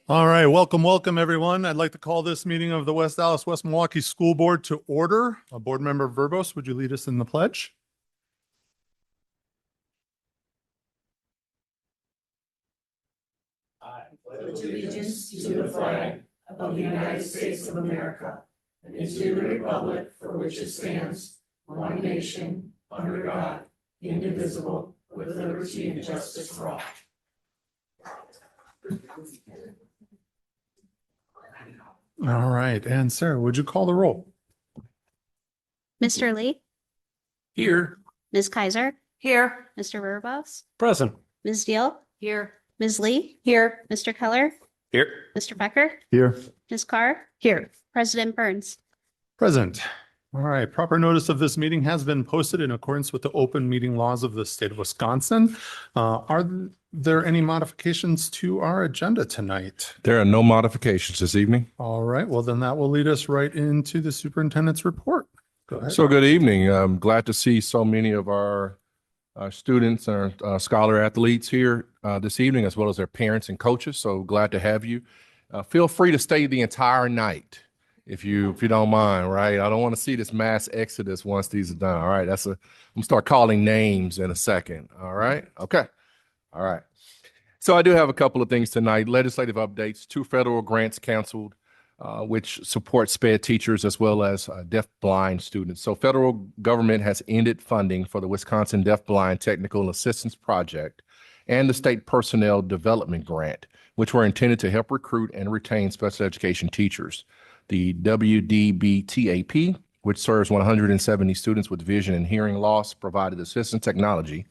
All right, welcome everyone. I'd like to call this meeting of the West Dallas West Milwaukee School Board to order. Board Member Verbos, would you lead us in the pledge? I pledge allegiance to the flag of the United States of America and to the republic for which it stands, one nation, under God, indivisible, with liberty and justice for all. All right, and Sarah, would you call the roll? Mr. Lee, Here. Ms. Kaiser, Here. Mr. Verbos, Present. Ms. Deal, Here. Ms. Lee, here, Mr. Keller, Here. Mr. Becker, Here. Ms. Carr, here, President Burns. Present. All right, proper notice of this meeting has been posted in accordance with the open meeting laws of the state of Wisconsin. Are there any modifications to our agenda tonight? There are no modifications this evening. All right, well then that will lead us right into the superintendent's report. Go ahead. So good evening. I'm glad to see so many of our students and our scholar athletes here this evening, as well as their parents and coaches. So glad to have you. Feel free to stay the entire night if you don't mind, right? I don't want to see this mass exodus once these are done. All right, I'm gonna start calling names in a second. All right, okay, all right. So I do have a couple of things tonight. Legislative updates: 2 federal grants canceled, which support SPED teachers as well as deaf-blind students. So federal government has ended funding for the Wisconsin Deaf-Blind Technical Assistance Project and the State Personnel Development Grant, which were intended to help recruit and retain special education teachers. The WDBTAP, which serves 170 students with vision and hearing loss, provided assistance technology,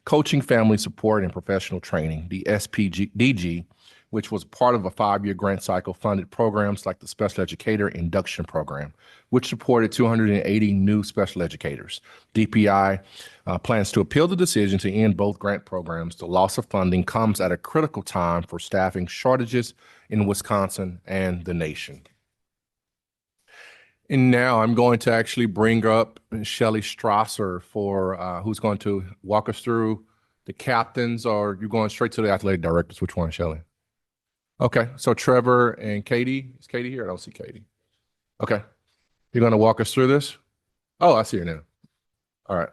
coaching, family support, and professional training. The SPDG, which was part of a 5-year grant cycle, funded programs like the Special Educator Induction Program, which supported 280 new special educators. DPI plans to appeal the decision to end both grant programs. The loss of funding comes at a critical time for staffing shortages in Wisconsin and the nation. And now I'm going to actually bring up Shelley Strasser for who's going to walk us through the captains, or you're going straight to the athletic directors. Which one, Shelley? Okay, so Trevor and Katie. Is Katie here? I don't see Katie. Okay, you're going to walk us through this? Oh, I see her now. All right.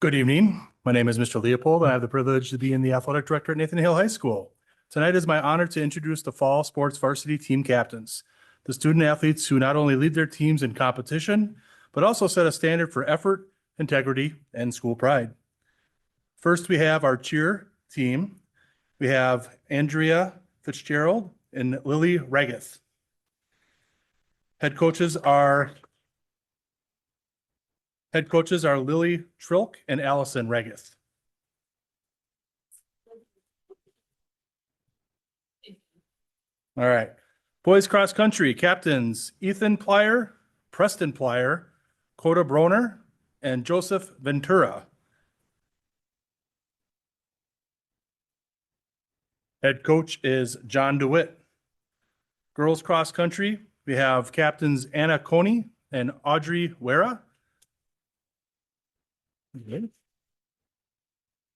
Good evening. My name is Mr. Leopold, and I have the privilege to be the athletic director at Nathan Hale High School. Tonight is my honor to introduce the fall sports varsity team captains, the student athletes who not only lead their teams in competition, but also set a standard for effort, integrity, and school pride. First, we have our cheer team. We have Andrea Fitzgerald and Lily Regath. Head coaches are Lily Trilk and Allison Regath. All right. Boys cross country captains Ethan Plyer, Preston Plyer, Coda Broner, and Joseph Ventura. Head coach is John DeWitt. Girls cross country, we have captains Anna Coney and Audrey Wera.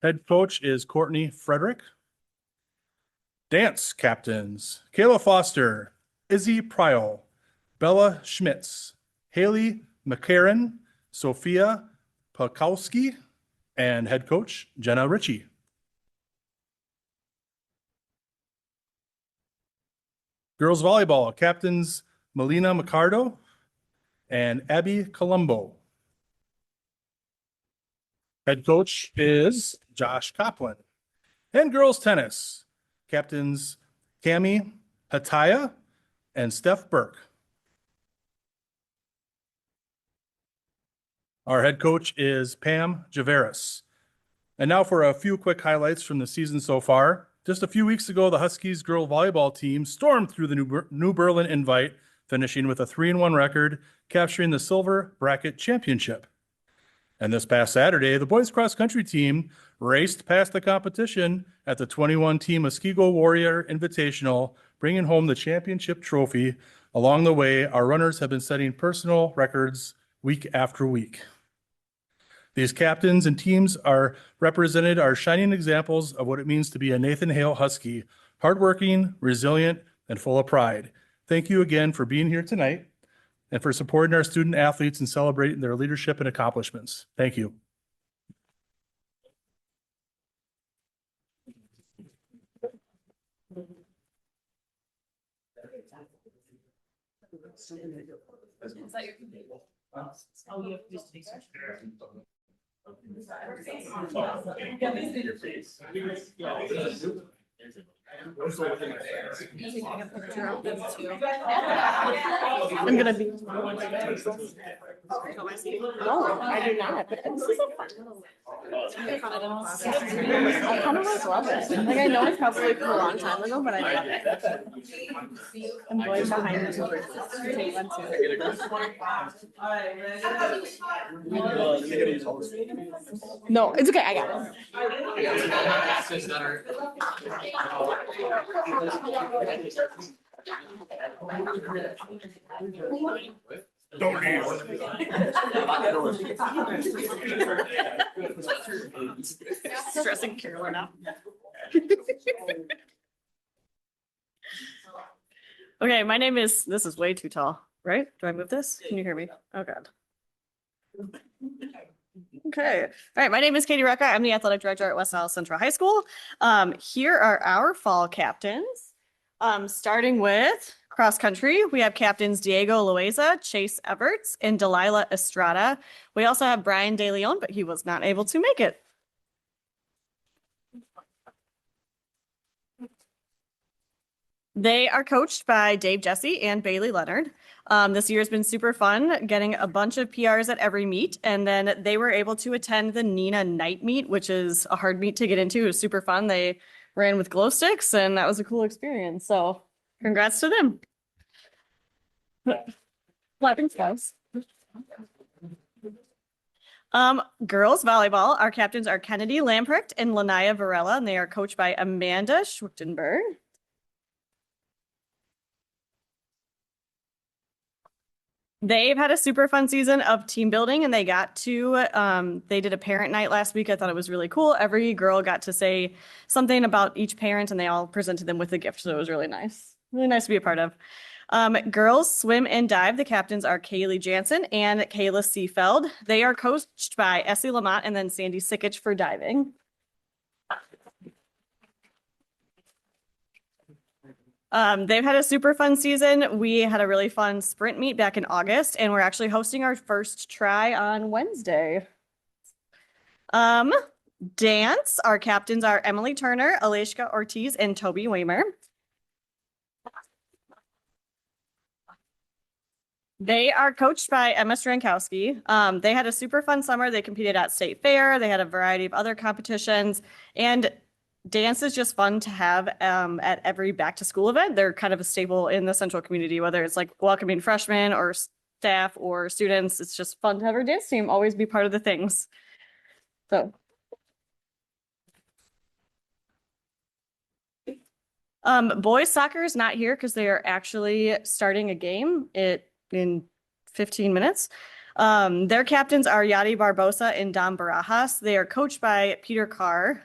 Head coach is Courtney Frederick. Dance captains Kayla Foster, Izzy Pryal, Bella Schmitz, Haley McCarran, Sophia Pakowski, and head coach Jenna Ritchie. Girls volleyball captains Melina Micardo and Abby Colombo. Head coach is Josh Coplin. And girls tennis captains Cami Hataya and Steph Burke. Our head coach is Pam Javeris. And now for a few quick highlights from the season so far. Just a few weeks ago, the Huskies girl volleyball team stormed through the New Berlin Invite, finishing with a 3-1 record, capturing the silver bracket championship. And this past Saturday, the boys cross country team raced past the competition at the 21-team Muskego Warrior Invitational, bringing home the championship trophy. Along the way, our runners have been setting personal records week after week. These captains and teams are shining examples of what it means to be a Nathan Hale Husky, hardworking, resilient, and full of pride. Thank you again for being here tonight and for supporting our student athletes and celebrating their leadership and accomplishments. Thank you. I'm gonna be. No, I do not, but this is a fun. I kind of like love it. Like I know it's probably from a long time ago, but I love it. I'm going behind the two. Take one too. No, it's okay. I got stressing Carolyn out. Okay, my name is, this is way too tall, right? Do I move this? Can you hear me? Oh, God. Okay. All right. My name is Katie Recca. I'm the athletic director at West Allis Central High School. Here are our fall captains. Starting with cross country, we have captains Diego Loaiza, Chase Everts, and Delilah Estrada. We also have Brian De Leon, but he was not able to make it. They are coached by Dave Jesse and Bailey Leonard. This year has been super fun, getting a bunch of PRs at every meet. And then they were able to attend the Nina night meet, which is a hard meet to get into. It was super fun. They ran with glow sticks and that was a cool experience. So congrats to them. Clapping guys. Girls volleyball, our captains are Kennedy Lamprecht and Lanaya Varela, and they are coached by Amanda Schwichtenberg. They've had a super fun season of team building and they got to, they did a parent night last week. I thought it was really cool. Every girl got to say something about each parent and they all presented them with a gift. So it was really nice. Really nice to be a part of. Girls swim and dive. The captains are Kaylee Jansen and Kayla Seafeld. They are coached by Essie Lamont and then Sandy Sickich for diving. They've had a super fun season. We had a really fun sprint meet back in August, and we're actually hosting our first try on Wednesday. Dance, our captains are Emily Turner, Aleshka Ortiz, and Toby Waymer. They are coached by Emma Strankowski. They had a super fun summer. They competed at State Fair. They had a variety of other competitions, and dance is just fun to have at every back to school event. They're kind of a staple in the Central community, whether it's like welcoming freshmen or staff or students. It's just fun to have our dance team always be part of the things. So. Boys soccer is not here because they are actually starting a game in 15 minutes. Their captains are Yadi Barbosa and Dom Barajas. They are coached by Peter Carr.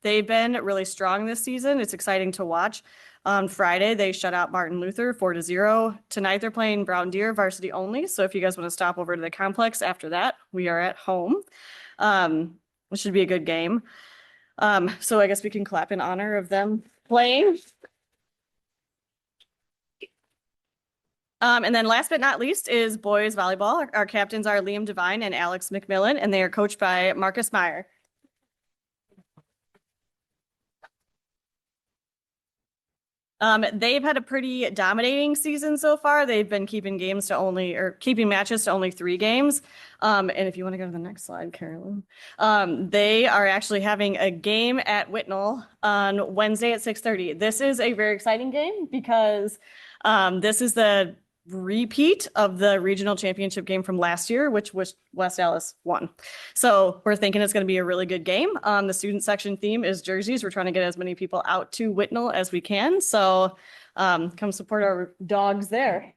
They've been really strong this season. It's exciting to watch. On Friday, they shut out Martin Luther 4-0. Tonight, they're playing Brown Deer varsity only. So if you guys want to stop over to the complex after that, we are at home. It should be a good game. So I guess we can clap in honor of them playing. And then last but not least is boys volleyball. Our captains are Liam Devine and Alex McMillan, and they are coached by Marcus Meyer. They've had a pretty dominating season so far. They've been keeping matches to only 3 games. And if you want to go to the next slide, Carolyn, they are actually having a game at Whitnall on Wednesday at 6:30. This is a very exciting game because this is the repeat of the regional championship game from last year, which West Allis won. So we're thinking it's going to be a really good game. The student section theme is jerseys. We're trying to get as many people out to Whitnall as we can. So come support our dogs there.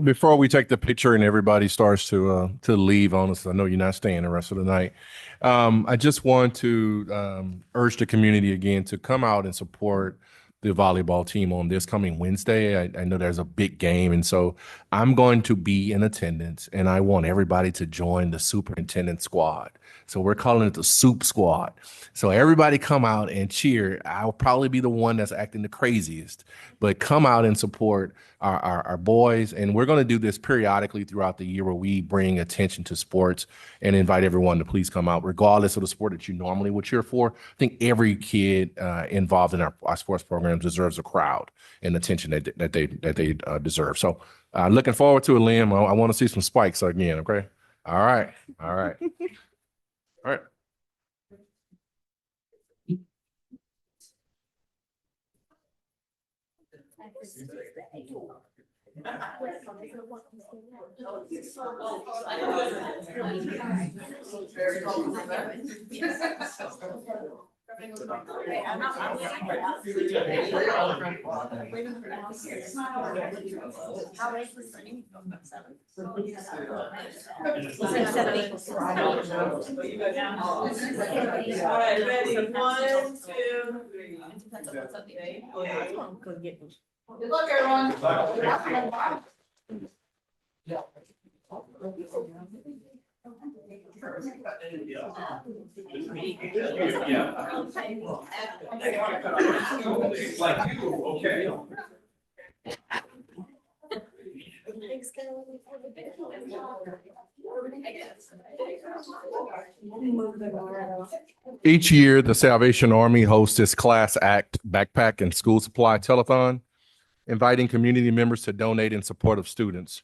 Before we take the picture and everybody starts to leave on us, I know you're not staying the rest of the night. I just want to urge the community again to come out and support the volleyball team on this coming Wednesday. I know there's a big game, and so I'm going to be in attendance, and I want everybody to join the superintendent squad. So we're calling it the Soup Squad. So everybody come out and cheer. I'll probably be the one that's acting the craziest, but come out and support our boys. And we're going to do this periodically throughout the year where we bring attention to sports and invite everyone to please come out, regardless of the sport that you normally would cheer for. I think every kid involved in our sports programs deserves a crowd and attention that they deserve. So looking forward to it, Liam. I want to see some spikes again. Okay. All right. All right. All right. All right, ready? 1, 2, 3. Good luck, everyone. Each year, the Salvation Army hosts its Class Act backpack and school supply telethon, inviting community members to donate in support of students.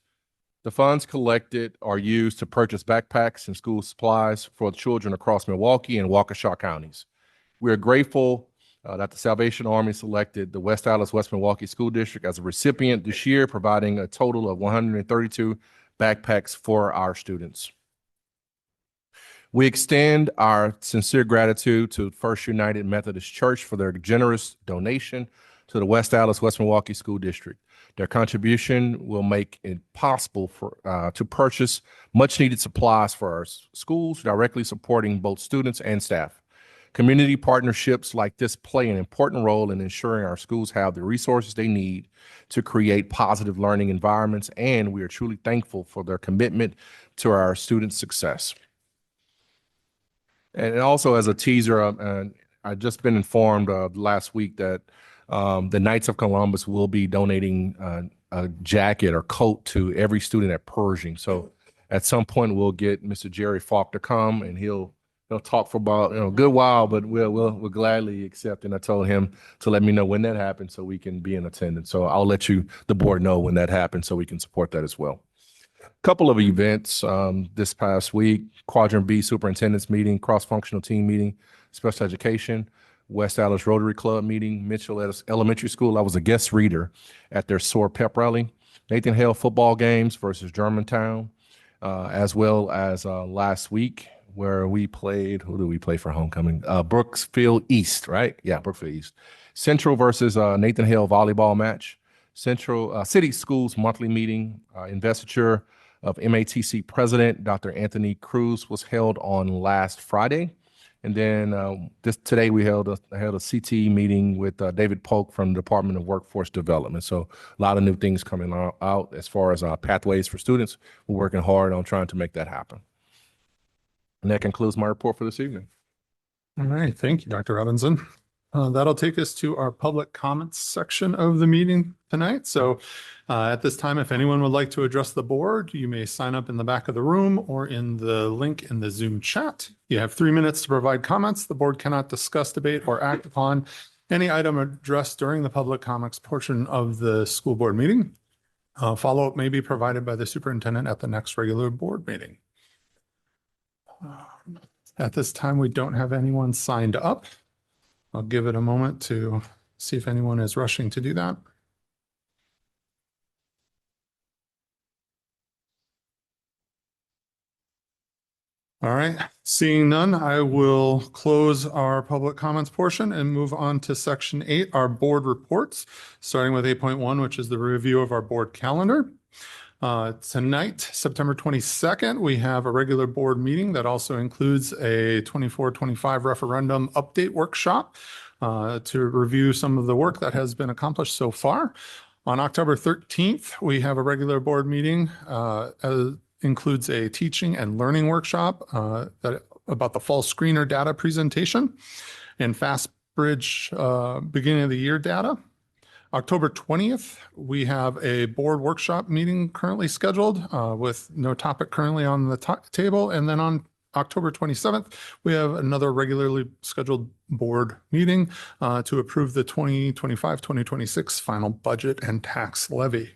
The funds collected are used to purchase backpacks and school supplies for children across Milwaukee and Waukesha counties. We are grateful that the Salvation Army selected the West Allis West Milwaukee School District as a recipient this year, providing a total of 132 backpacks for our students. We extend our sincere gratitude to First United Methodist Church for their generous donation to the West Allis West Milwaukee School District. Their contribution will make it possible to purchase much needed supplies for our schools, directly supporting both students and staff. Community partnerships like this play an important role in ensuring our schools have the resources they need to create positive learning environments, and we are truly thankful for their commitment to our students' success. And also, as a teaser, I've just been informed last week that the Knights of Columbus will be donating a jacket or coat to every student at Pershing. So at some point, we'll get Mr. Jerry Falk to come, and he'll talk for about a good while, but we'll gladly accept. And I told him to let me know when that happens so we can be in attendance. So I'll let the board know when that happens so we can support that as well. Couple of events this past week: Quadrant B Superintendent's meeting, cross-functional team meeting, special education, West Allis Rotary Club meeting, Mitchell Elementary School. I was a guest reader at their SOAR pep rally, Nathan Hale football games versus Germantown, as well as last week where we played, who did we play for homecoming? Brooksfield East, right? Yeah, Brookfield East. Central versus Nathan Hale volleyball match. Central City Schools monthly meeting, investiture of MATC President Dr. Anthony Cruz was held on last Friday. And then today we held a CTE meeting with David Polk from the Department of Workforce Development. So a lot of new things coming out as far as pathways for students. We're working hard on trying to make that happen. And that concludes my report for this evening. All right. Thank you, Dr. Robinson. That'll take us to our public comments section of the meeting tonight. So at this time, if anyone would like to address the board, you may sign up in the back of the room or in the link in the Zoom chat. You have 3 minutes to provide comments. The board cannot discuss, debate, or act upon any item addressed during the public comments portion of the school board meeting. Follow-up may be provided by the superintendent at the next regular board meeting. At this time, we don't have anyone signed up. I'll give it a moment to see if anyone is rushing to do that. All right, seeing none, I will close our public comments portion and move on to section 8, our board reports, starting with 8.1, which is the review of our board calendar. Tonight, September 22nd, we have a regular board meeting that also includes a 24-25 referendum update workshop to review some of the work that has been accomplished so far. On October 13th, we have a regular board meeting includes a teaching and learning workshop about the fall screener data presentation and FastBridge beginning of the year data. October 20th, we have a board workshop meeting currently scheduled with no topic currently on the table. And then on October 27th, we have another regularly scheduled board meeting to approve the 2025-2026 final budget and tax levy.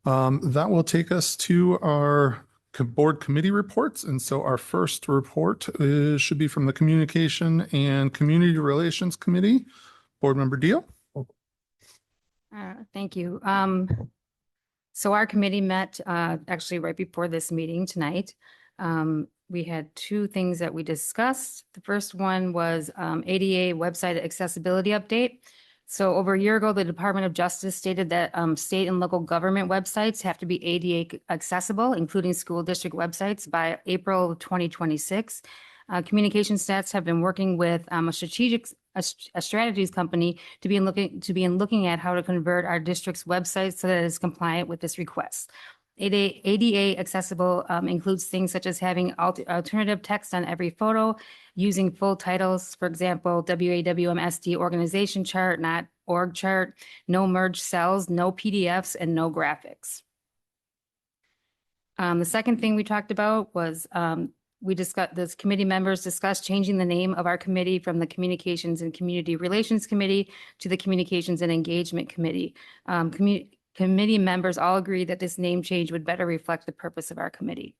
That will take us to our board committee reports. And so our first report should be from the Communication and Community Relations Committee. Board Member Deal. Thank you. So our committee met actually right before this meeting tonight. We had two things that we discussed. The first one was ADA website accessibility update. So over a year ago, the Department of Justice stated that state and local government websites have to be ADA accessible, including school district websites, by April 2026. Communication stats have been working with a strategies company to be looking at how to convert our district's websites so that it is compliant with this request. ADA accessible includes things such as having alternative text on every photo, using full titles, for example, WAWMSD organization chart, not org chart, no merged cells, no PDFs, and no graphics. The second thing we talked about was this committee members discussed changing the name of our committee from the Communications and Community Relations Committee to the Communications and Engagement Committee. Committee members all agree that this name change would better reflect the purpose of our committee.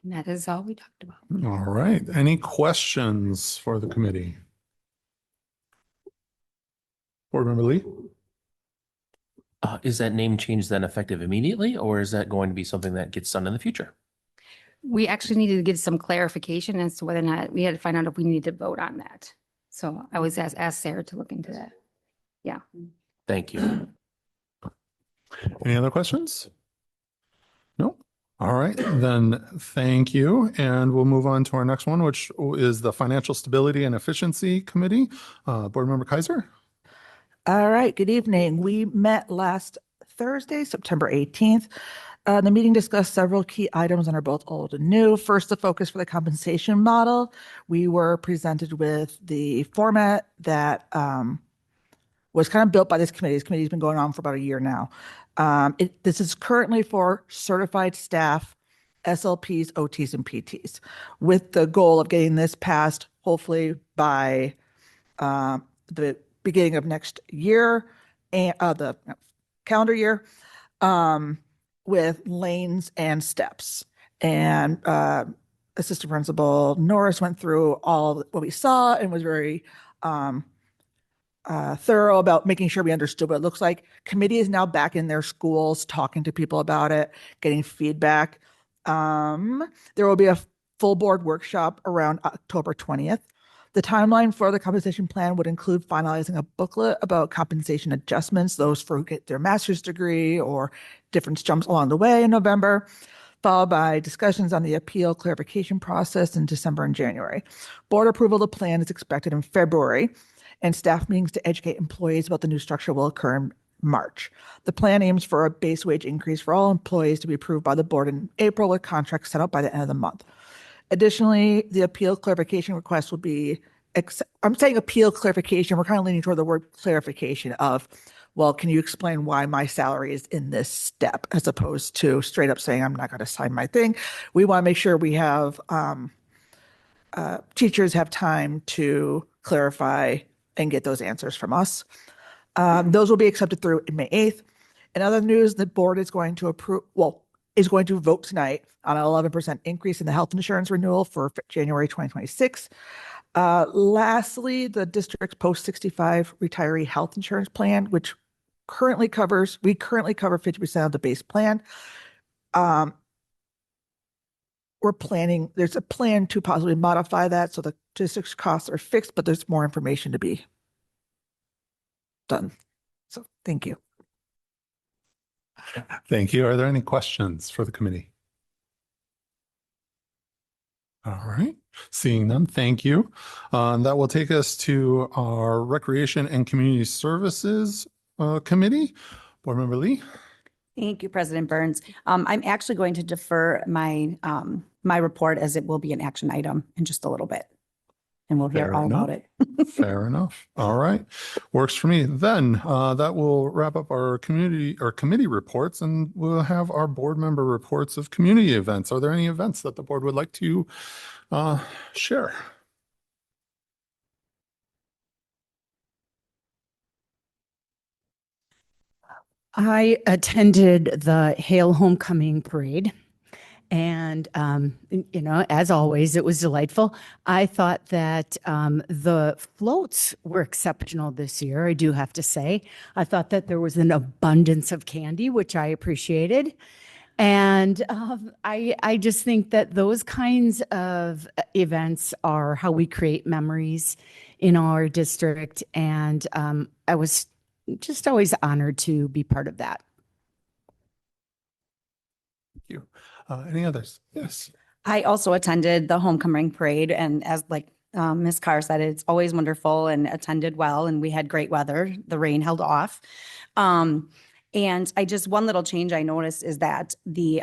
And that is all we talked about. All right. Any questions for the committee? Board Member Lee? Is that name change then effective immediately, or is that going to be something that gets done in the future? We actually needed to get some clarification as to whether or not we had to find out if we needed to vote on that. So I was asked Sarah to look into that. Yeah. Thank you. Any other questions? No? All right, then thank you. And we'll move on to our next one, which is the Financial Stability and Efficiency Committee. Board Member Kaiser? All right, good evening. We met last Thursday, September 18th. The meeting discussed several key items that are both old and new. First, the focus for the compensation model. We were presented with the format that was kind of built by this committee. This committee has been going on for about a year now. This is currently for certified staff, SLPs, OTs, and PTs, with the goal of getting this passed hopefully by the beginning of next year, and the calendar year, with lanes and steps. And Assistant Principal Norris went through all what we saw and was very thorough about making sure we understood what it looks like. Committee is now back in their schools, talking to people about it, getting feedback. There will be a full board workshop around October 20th. The timeline for the compensation plan would include finalizing a booklet about compensation adjustments, those for who get their master's degree or different jumps along the way in November, followed by discussions on the appeal clarification process in December and January. Board approval of the plan is expected in February, and staff meetings to educate employees about the new structure will occur in March. The plan aims for a base wage increase for all employees to be approved by the board in April, with contracts set up by the end of the month. Additionally, the appeal clarification request will be, I'm saying appeal clarification, we're kind of leaning toward the word clarification of, well, can you explain why my salary is in this step, as opposed to straight up saying, I'm not going to sign my thing. We want to make sure we have, teachers have time to clarify and get those answers from us. Those will be accepted through May 8th. In other news, the board is going to is going to vote tonight on an 11% increase in the health insurance renewal for January 2026. Lastly, the district's post-65 retiree health insurance plan, which we currently cover 50% of the base plan. There's a plan to possibly modify that so the district's costs are fixed, but there's more information to be done. So thank you. Thank you. Are there any questions for the committee? All right, seeing none, thank you. That will take us to our Recreation and Community Services Committee. Board Member Lee. Thank you, President Burns. I'm actually going to defer my my report as it will be an action item in just a little bit. And we'll hear Fair all about enough. it. Fair enough. All right. Works for me. Then that will wrap up our committee reports, and we'll have our board member reports of community events. Are there any events that the board would like to share? I attended the Hail Homecoming Parade. And, as always, it was delightful. I thought that the floats were exceptional this year, I do have to say. I thought that there was an abundance of candy, which I appreciated. And I just think that those kinds of events are how we create memories in our district. And I was just always honored to be part of that. Thank you. Any others? Yes. I also attended the homecoming parade, and as Ms. Carr said, it's always wonderful and attended well, and we had great weather. The rain held off. And one little change I noticed is that the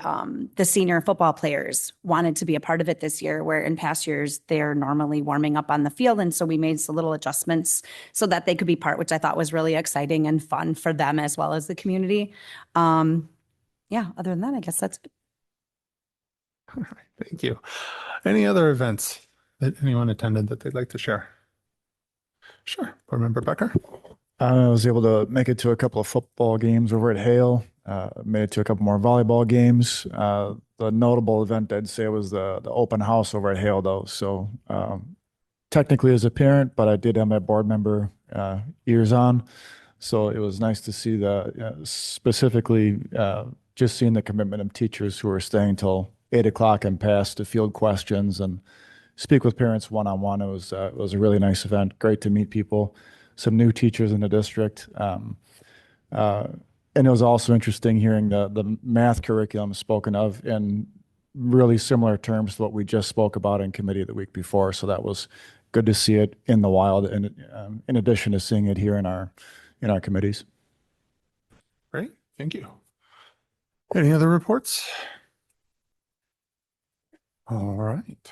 senior football players wanted to be a part of it this year, where in past years they're normally warming up on the field. And so we made some little adjustments so that they could be part, which I thought was really exciting and fun for them as well as the community. Other than that, I guess that's it. All right, thank you. Any other events that anyone attended that they'd like to share? Sure. Board Member Becker. I was able to make it to a couple of football games over at Hale. Made it to a couple more volleyball games. The notable event I'd say was the open house over at Hale, though. So technically as a parent, but I did have my board member ears on. So it was nice to see specifically just seeing the commitment of teachers who are staying till 8 o'clock and past to field questions and speak with parents one-on-one. It was a really nice event. Great to meet people, some new teachers in the district. And it was also interesting hearing the math curriculum spoken of in really similar terms to what we just spoke about in committee the week before. So that was good to see it in the wild, and in addition to seeing it here in our committees. Great, thank you. Any other reports? All right.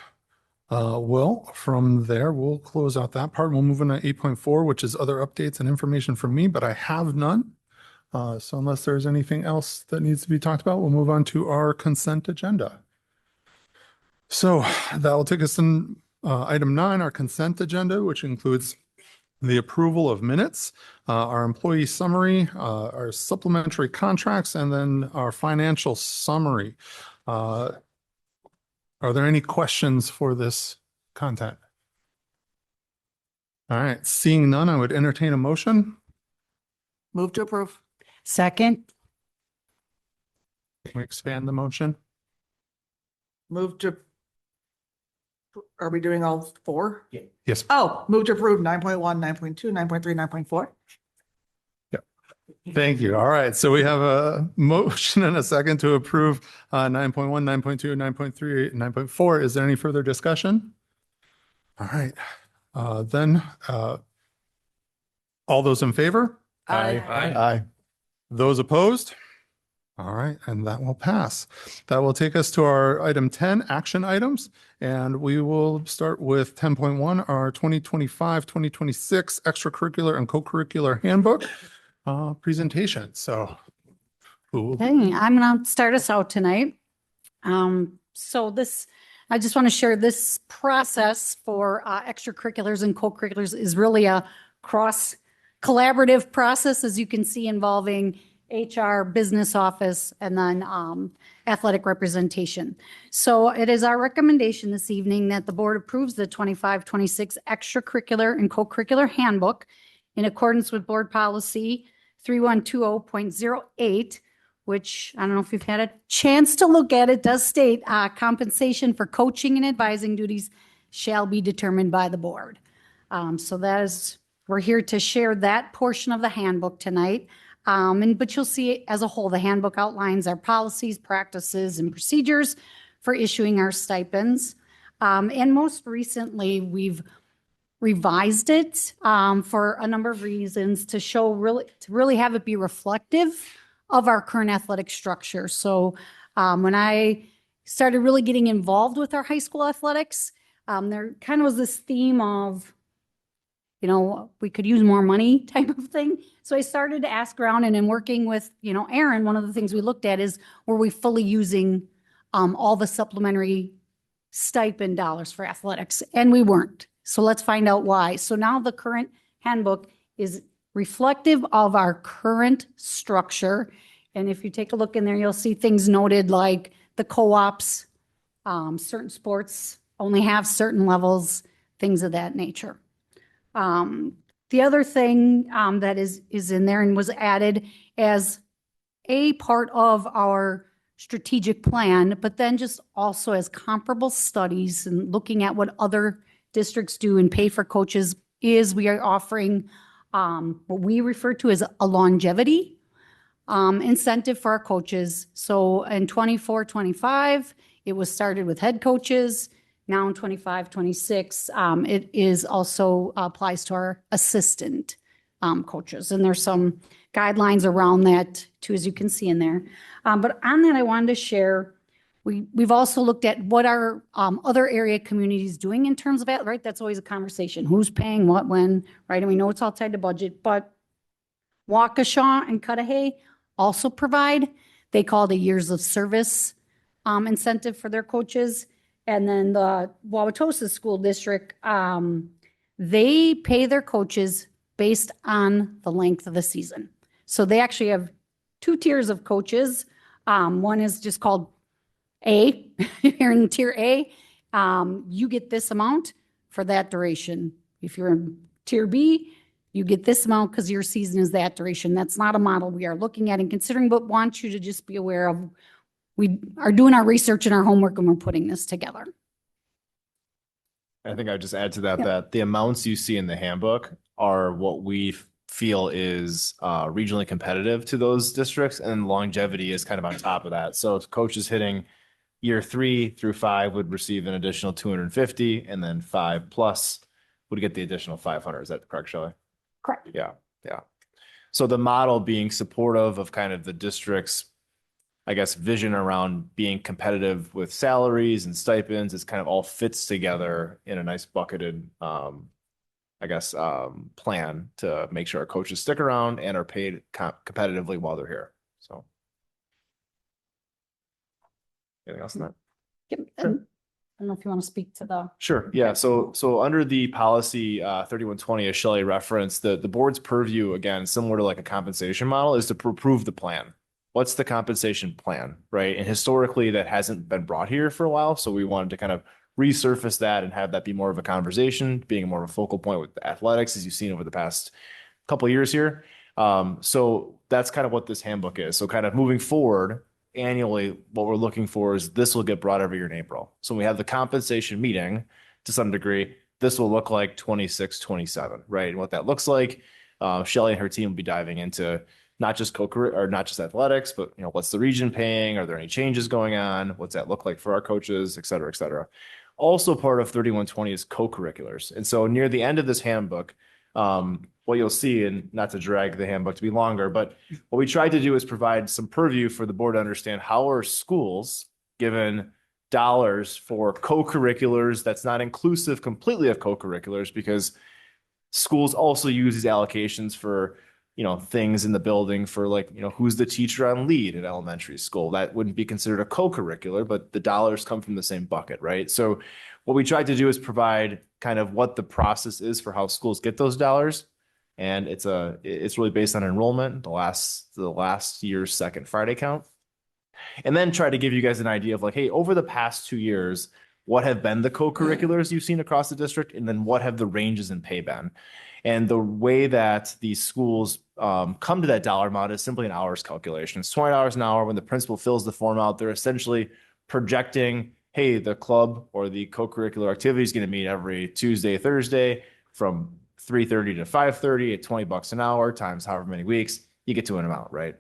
Well, from there, we'll close out that part. We'll move on to 8.4, which is other updates and information from me, but I have none. So unless there's anything else that needs to be talked about, we'll move on to our consent agenda. So that will take us in item 9, our consent agenda, which includes the approval of minutes, our employee summary, our supplementary contracts, and then our financial summary. Are there any questions for this content? All right, seeing none, I would entertain a motion. Move to approve. Second. Can we expand the motion? Move to, are we doing all 4? Yeah. Yes. Oh, move to approve 9.1, 9.2, 9.3, 9.4. Thank you. All right. So we have a motion and a second to approve 9.1, 9.2, 9.3, 9.4. Is there any further discussion? All right. Then all those in favor? Aye. Those opposed? All right. And that will pass. That will take us to our item 10, action items. And we will start with 10.1, our 2025-2026 extracurricular and co-curricular handbook presentation. So Okay, I'm going to start us out tonight. I just want to share this process for extracurriculars and co-curriculars is really a cross collaborative process, as you can see, involving HR, business office, and then athletic representation. So it is our recommendation this evening that the board approves the 25-26 extracurricular and co-curricular handbook in accordance with board policy 3120.08, which I don't know if you've had a chance to look at. It does state compensation for coaching and advising duties shall be determined by the board. So that is, we're here to share that portion of the handbook tonight. But you'll see as a whole, the handbook outlines our policies, practices, and procedures for issuing our stipends. And most recently, we've revised it for a number of reasons to really have it be reflective of our current athletic structure. So when I started really getting involved with our high school athletics, there kind of was this theme of, we could use more money type of thing. So I started to ask around, and in working with, Aaron, one of the things we looked at is, were we fully using all the supplementary stipend dollars for athletics? And we weren't. So let's find out why. So now the current handbook is reflective of our current structure. And if you take a look in there, you'll see things noted like the co-ops, certain sports only have certain levels, things of that nature. The other thing that is in there and was added as a part of our strategic plan, but then just also as comparable studies and looking at what other districts do and pay for coaches, is we are offering what we refer to as a longevity incentive for our coaches. So in 24-25, it was started with head coaches. Now in 25-26, it is also applies to our assistant coaches. And there's some guidelines around that too, as you can see in there. But on that, I wanted to share, we've also looked at what our other area communities doing in terms of that, right? That's always a conversation. Who's paying what, when, right? And we know it's all tied to budget, but Waukesha and Cudahy also provide, they call it a years of service incentive for their coaches. And then the Wauwatosa School District, they pay their coaches based on the length of the season. So they actually have two tiers of coaches. One is just called A. You're in tier A, you get this amount for that duration. If you're in tier B, you get this amount because your season is that duration. That's not a model we are looking at and considering, but want you to just be aware of, we are doing our research and our homework and we're putting this together. I think I'd just add to that, Yeah. that the amounts you see in the handbook are what we feel is regionally competitive to those districts, and longevity is kind of on top of that. So if coaches hitting year 3 through 5 would receive an additional 250, and then 5+ would get the additional 500. Is that correct, Shelley? Correct. Yeah. So the model being supportive of kind of the district's, I guess, vision around being competitive with salaries and stipends, is kind of all fits together in a nice bucketed, plan to make sure our coaches stick around and are paid competitively while they're here. So. Anything else on that? Yep. Sure. I don't know if you want to speak to the. Sure. Yeah. So under the policy 3120, as Shelley referenced, the board's purview, again, similar to like a compensation model, is to approve the plan. What's the compensation plan, right? And historically, that hasn't been brought here for a while. So we wanted to kind of resurface that and have that be more of a conversation, being more of a focal point with the athletics, as you've seen over the past couple of years here. So that's kind of what this handbook is. So kind of moving forward, annually, what we're looking for is this will get brought every year in April. So we have the compensation meeting to some degree. This will look like 26, 27, right? And what that looks like, Shelley and her team will be diving into not just not just athletics, but what's the region paying? Are there any changes going on? What's that look like for our coaches, et cetera, et cetera. Also part of 3120 is co-curriculars. And so near the end of this handbook, what you'll see, and not to drag the handbook to be longer, but what we tried to do is provide some purview for the board to understand how are schools given dollars for co-curriculars that's not inclusive completely of co-curriculars, because schools also use these allocations for things in the building for who's the teacher on lead at elementary school. That wouldn't be considered a co-curricular, but the dollars come from the same bucket, right? So what we tried to do is provide kind of what the process is for how schools get those dollars. And it's really based on enrollment, the last year's second Friday count. And then try to give you guys an idea of hey, over the past 2 years, what have been the co-curriculars you've seen across the district? And then what have the ranges in pay been? And the way that these schools come to that dollar amount is simply an hours calculation. It's $20 an hour. When the principal fills the form out, they're essentially projecting, hey, the club or the co-curricular activity is going to meet every Tuesday, Thursday from 3:30 to 5:30 at $20 an hour times however many weeks. you get to an amount, right?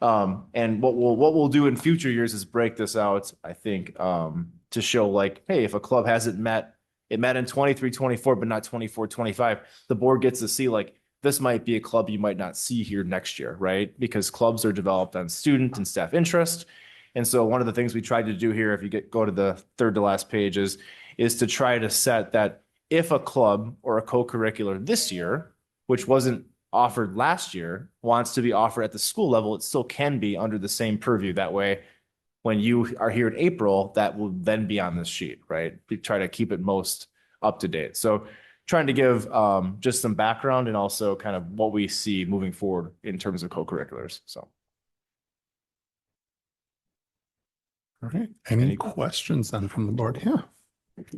And what we'll do in future years is break this out, I think, to show like, hey, if a club hasn't met, it met in 23, 24, but not 24, 25, the board gets to see like, this might be a club you might not see here next year, right? Because clubs are developed on student and staff interest. And so one of the things we tried to do here, if you go to the third to last page, is to try to set that if a club or a co-curricular this year, which wasn't offered last year, wants to be offered at the school level, it still can be under the same purview. That way, when you are here in April, that will then be on this sheet, right? We try to keep it most up to date. So trying to give just some background and also kind of what we see moving forward in terms of co-curriculars. So. All right. Any questions then from the board? Yeah.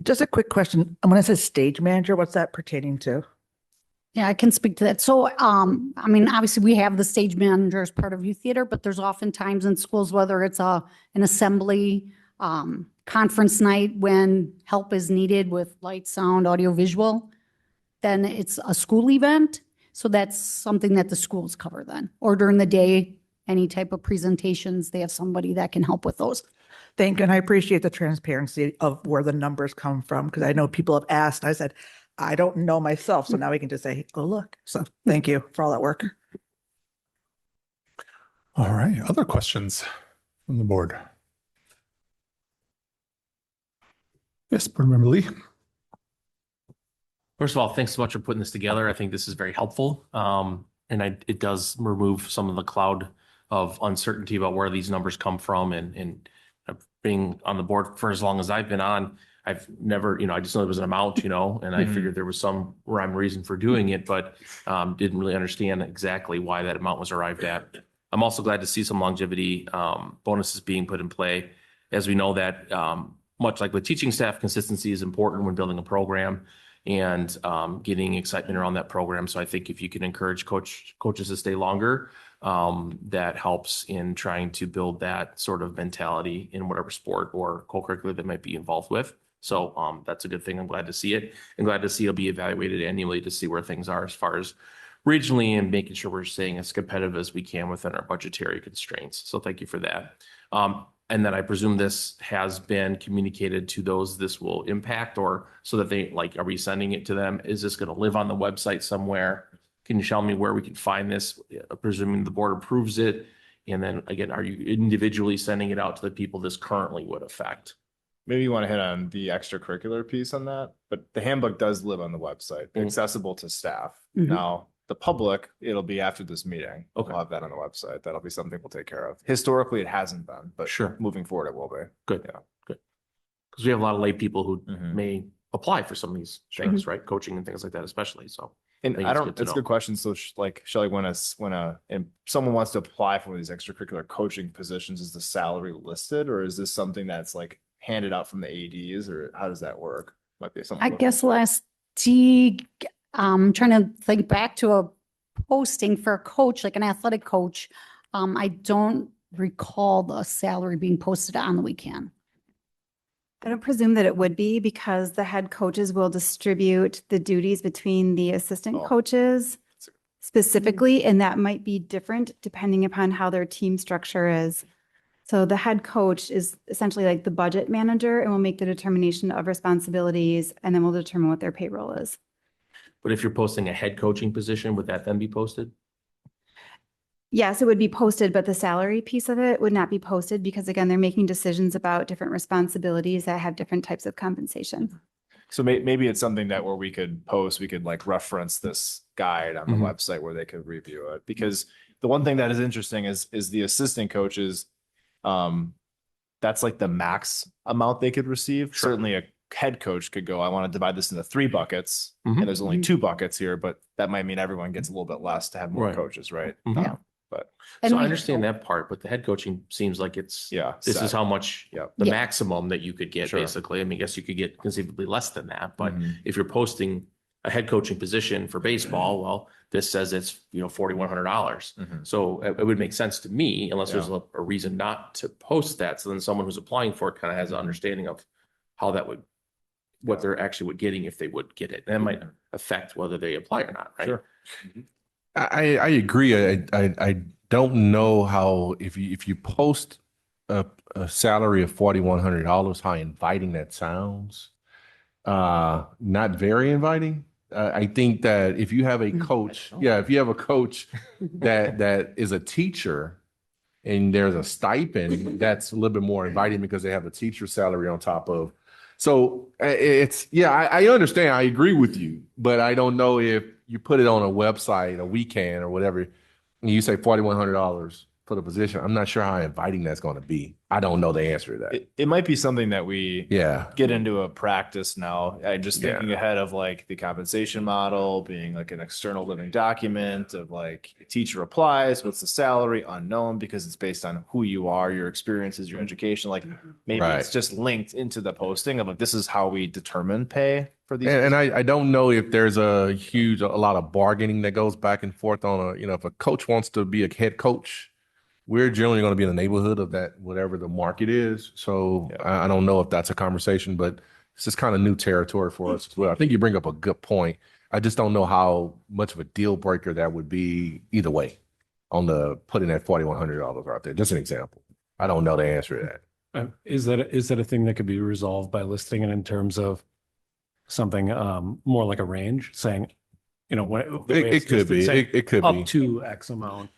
Just a quick question. When it says stage manager, what's that pertaining to? Yeah, I can speak to that. So, I mean, obviously we have the stage manager as part of youth theater, but there's often times in schools, whether it's an assembly, conference night, when help is needed with light, sound, audio, visual, then it's a school event. So that's something that the schools cover then, or during the day, any type of presentations, they have somebody that can help with those. Thank you. And I appreciate the transparency of where the numbers come from, because I know people have asked. I said, I don't know myself. So now we can just say, oh, look. So thank you for all that work. All right. Other questions from the board? Yes, Board Member Lee. First of all, thanks so much for putting this together. I think this is very helpful. It does remove some of the cloud of uncertainty about where these numbers come from. And being on the board for as long as I've been on, I've never, I just know there was an amount, and I figured there was some rhyme or reason for doing it, but didn't really understand exactly why that amount was arrived at. I'm also glad to see some longevity bonuses being put in play. As we know that much like with teaching staff, consistency is important when building a program and getting excitement around that program. So I think if you can encourage coaches to stay longer, that helps in trying to build that sort of mentality in whatever sport or co-curricular they might be involved with. So that's a good thing. I'm glad to see it, and glad to see it'll be evaluated annually to see where things are as far as regionally and making sure we're staying as competitive as we can within our budgetary constraints. So thank you for that. And then I presume this has been communicated to those this will impact, or so that they are we sending it to them? Is this going to live on the website somewhere? Can you tell me where we can find this, presuming the board approves it? And then again, are you individually sending it out to the people this currently would affect? Maybe you want to hit on the extracurricular piece on that, but the handbook does live on the website, accessible to staff. Now, the public, it'll be after this meeting. Okay. We'll have that on the website. That'll be something we'll take care of. Historically, it hasn't been, but Sure. moving forward, it will be. Good. Yeah. Good. Because we have a lot of lay people who may apply for some of these Sure. things, right? Coaching and things like that, especially. So. And think I it's don't, good to it's a know. good question. So Shelley, and someone wants to apply for these extracurricular coaching positions, is the salary listed, or is this something that's like handed out from the ADs, or how does that work? Might be something. I guess last I'm trying to think back to a posting for a coach, like an athletic coach. I don't recall the salary being posted on the weekend. I don't presume that it would be, because the head coaches will distribute the duties between the assistant coaches specifically, and that might be different depending upon how their team structure is. So the head coach is essentially like the budget manager and will make the determination of responsibilities, and then we'll determine what their payroll is. But if you're posting a head coaching position, would that then be posted? Yes, it would be posted, but the salary piece of it would not be posted, because again, they're making decisions about different responsibilities that have different types of compensation. So maybe it's something that where we could like reference this guide on the website where they could review it. Because the one thing that is interesting is the assistant coaches, that's like the max amount they could receive. Sure. Certainly a head coach could go, I want to divide this into 3 buckets, and there's only 2 buckets here, but that might mean everyone gets a little bit less to have more Right. coaches, right? Yeah. But So I understand that part, but the head coaching seems like it's, this set. is how much Yep. the Yeah. maximum that you could get, Sure. basically. I mean, I guess you could get conceivably less than that, but if you're posting a head coaching position for baseball, well, this says it's, $4,100. So it would make sense to me, unless there's a reason not to post that. So then someone who's applying for it kind of has an understanding of how that would, what they're actually getting if they would get it. And that might affect whether they apply or not, right? Sure. I agree. I don't know how if you post a salary of $4,100, how inviting that sounds. Not very inviting. I think that if you have a coach, yeah, if you have a coach that is a teacher and there's a stipend, that's a little bit more inviting because they have a teacher salary on top of. So it's, yeah, I understand. I agree with you, but I don't know if you put it on a website, a weekend or whatever, and you say $4,100 for the position. I'm not sure how inviting that's going to be. I don't know the answer to that. It might be something that we Yeah. get into a practice now. I'm just Yeah. thinking ahead of like the compensation model being like an external living document of like teacher applies, what's the salary, unknown, because it's based on who you are, your experiences, your education. Like maybe Right. it's just linked into the posting of like, this is how we determine pay for these. And I don't know if there's a lot of bargaining that goes back and forth on if a coach wants to be a head coach, we're generally going to be in the neighborhood of that, whatever the market is. So I don't know if that's a conversation, but it's just kind of new territory for us as well. I think you bring up a good point. I just don't know how much of a deal breaker that would be either way on the putting that $4,100 out there. Just an example. I don't know the answer to that. Is that a thing that could be resolved by listing it in terms of something more like a range, saying, when It could be. It could up be. to X amount.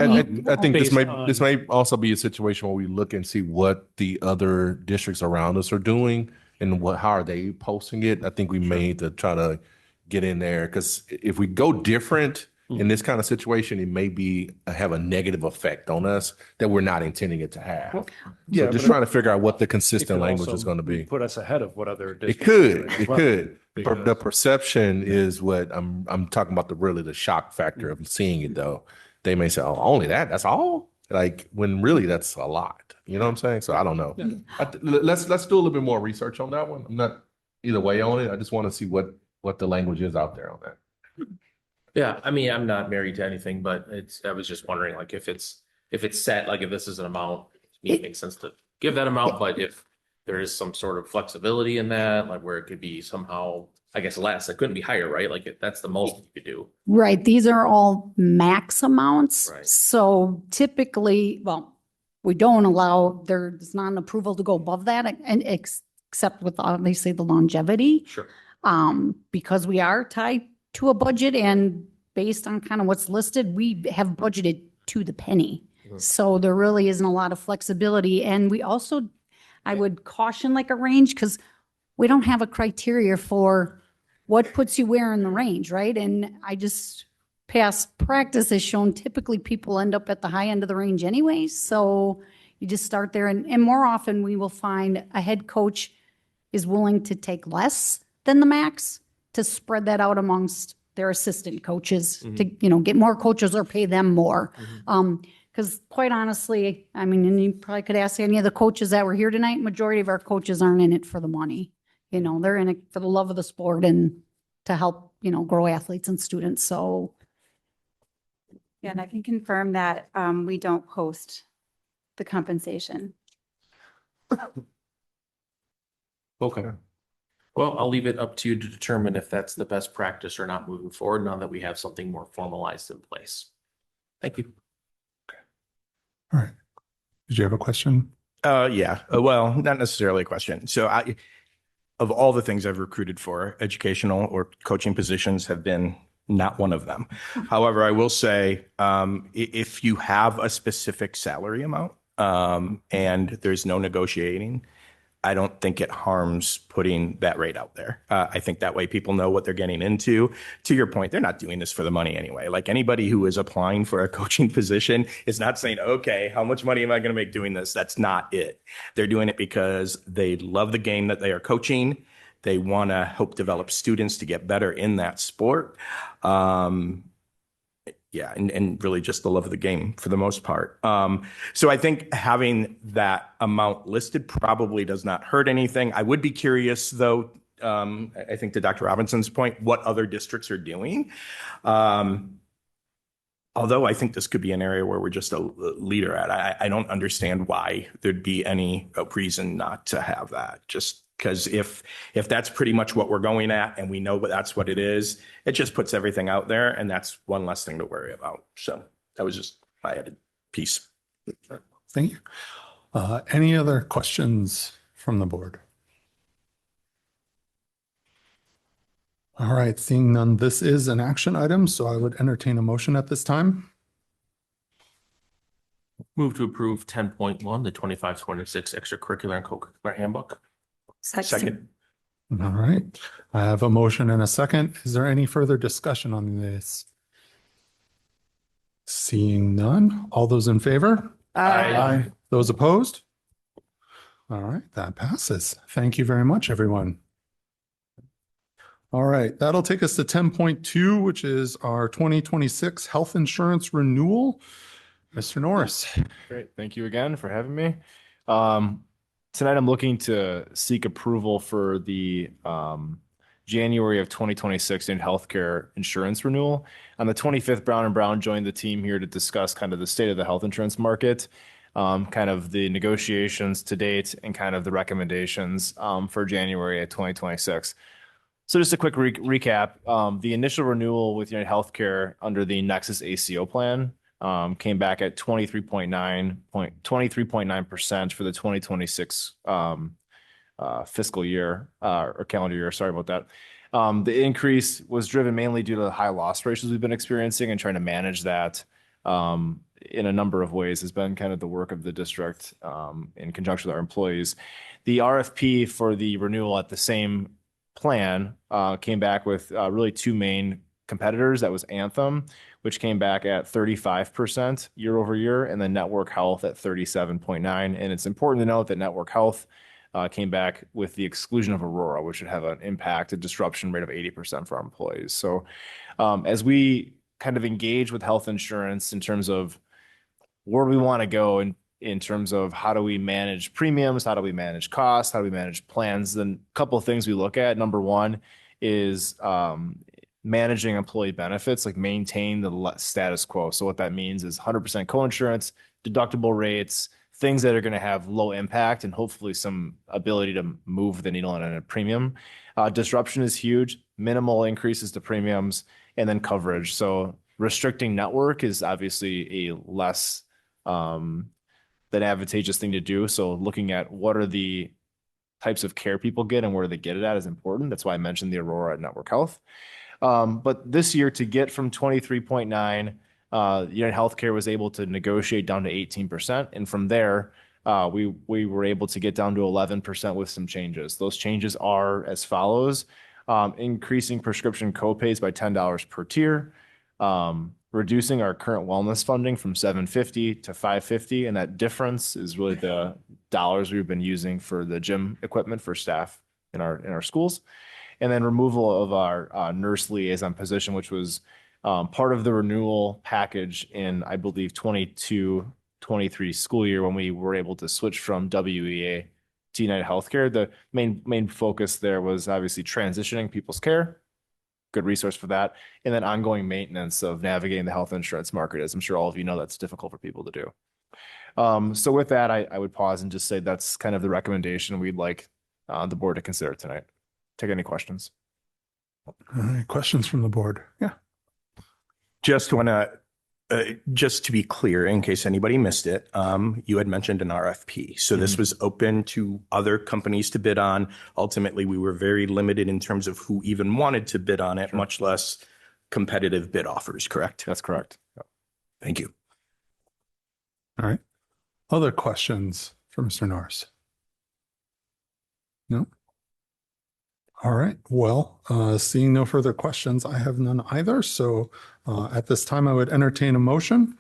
And I think this Based may on- this may also be a situation where we look and see what the other districts around us are doing and how are they posting it. I think we may need to try to get in there because if we go different in this kind of situation, it may have a negative effect on us that we're not intending it to have. yeah, So just but trying to figure out what the It consistent could language also is going to be. Put us ahead of what other It districts. could, are doing as it well. could. Because- The perception is what I'm talking about, the shock factor of seeing it though. They may say, oh, only that, that's all? Like when really that's a lot. You know what I'm saying? So I don't know. Let's do a little bit more research on that one. I'm not either way on it. I just want to see what the language is out there on that. Yeah, I mean, I'm not married to anything, but I was just wondering like if it's set, like if this is an amount, it makes sense to give that amount, but if there is some sort of flexibility in that, like where it could be somehow, I guess less, it couldn't be higher, right? Like if that's the most you could do. Right, these are all max amounts. Right. So typically, well, we don't allow, there's not an approval to go above that and except with obviously the longevity. Sure. Because we are tied to a budget and based on kind of what's listed, we have budgeted to the penny. Mhm. So there really isn't a lot of flexibility. And we also, I would caution like a range because we don't have a criteria for what puts you where in the range, right? And past practice has shown typically people end up at the high end of the range anyway. So you just start there and more often we will find a head coach is willing to take less than the max to spread that out amongst their assistant coaches to, get more coaches or pay them more. Because quite honestly, I mean, and you probably could ask any of the coaches that were here tonight, majority of our coaches aren't in it for the money. They're in it for the love of the sport and to help, grow athletes and students. So. Yeah, and I can confirm that we don't post the compensation. Okay. Well, I'll leave it up to you to determine if that's the best practice or not moving forward now that we have something more formalized in place. Thank you. All right. Did you have a question? Yeah. Well, not necessarily a question. So of all the things I've recruited for, educational or coaching positions have been not one of them. However, I will say, if you have a specific salary amount, and there's no negotiating, I don't think it harms putting that rate out there. I think that way people know what they're getting into. To your point, they're not doing this for the money anyway. Like anybody who is applying for a coaching position is not saying, okay, how much money am I going to make doing this? That's not it. They're doing it because they love the game that they are coaching. They want to help develop students to get better in that sport. Yeah, and really just the love of the game for the most part. So I think having that amount listed probably does not hurt anything. I would be curious, though, I think to Dr. Robinson's point, what other districts are doing. Although I think this could be an area where we're just a leader at. I don't understand why there'd be any reason not to have that. Just Because if that's pretty much what we're going at and we know that's what it is, it just puts everything out there and that's one less thing to worry about. So that was just my added piece. Thank you. Any other questions from the board? All right, seeing none, this is an action item, so I would entertain a motion at this time. Move to approve 10.1, the 25-26 extracurricular and co-curricular handbook. Second. All right, I have a motion and a second. Is there any further discussion on this? Seeing none, all those in favor? Aye. Those opposed? All right, that passes. Thank you very much, everyone. All right, that'll take us to 10.2, which is our 2026 health insurance renewal. Mr. Norris. Great. Thank you again for having me. Tonight I'm looking to seek approval for the January of 2026 in healthcare insurance renewal. On the 25th, Brown & Brown joined the team here to discuss kind of the state of the health insurance market, kind of the negotiations to date, and kind of the recommendations for January of 2026. So just a quick recap. The initial renewal with United Healthcare under the Nexus ACO plan came back at 23.9% for the 2026 fiscal year or calendar year. Sorry about that. The increase was driven mainly due to the high loss ratios we've been experiencing, and trying to manage that in a number of ways has been kind of the work of the district in conjunction with our employees. The RFP for the renewal at the same plan came back with really two main competitors. That was Anthem, which came back at 35% year over year, and then Network Health at 37.9%. And it's important to note that Network Health came back with the exclusion of Aurora, which would have an impact, a disruption rate of 80% for our employees. So as we kind of engage with health insurance in terms of where we want to go in terms of how do we manage premiums, how do we manage costs, how do we manage plans, then a couple of things we look at. Number one is managing employee benefits, like maintain the status quo. So what that means is 100% coinsurance, deductible rates, things that are going to have low impact and hopefully some ability to move the needle on a premium. Disruption is huge, minimal increases to premiums, and then coverage. So restricting network is obviously a less than advantageous thing to do. So looking at what are the types of care people get and where they get it at is important. That's why I mentioned the Aurora at Network Health. But this year, to get from 23.9, United Healthcare was able to negotiate down to 18%. And from there, we were able to get down to 11% with some changes. Those changes are as follows: increasing prescription copays by $10 per tier, reducing our current wellness funding from $750 to $550. And that difference is really the dollars we've been using for the gym equipment for staff in our schools. And then removal of our nurse liaison position, which was part of the renewal package in, I believe, 22-23 school year, when we were able to switch from WEA to United Healthcare. The main focus there was obviously transitioning people's care, good resource for that, and then ongoing maintenance of navigating the health insurance market. As I'm sure all of you know, that's difficult for people to do. So with that, I would pause and just say that's kind of the recommendation we'd like the board to consider tonight. Take any questions. All right, questions from the board? Yeah. Just to be clear, in case anybody missed it, you had mentioned an RFP. So this was open to other companies to bid on. Ultimately, we were very limited in terms of who even wanted to bid on it, much less competitive bid offers, correct? That's correct. Thank you. All right. Other questions for Mr. Norris? No? All right. Well, seeing no further questions, I have none either. So at this time, I would entertain a motion.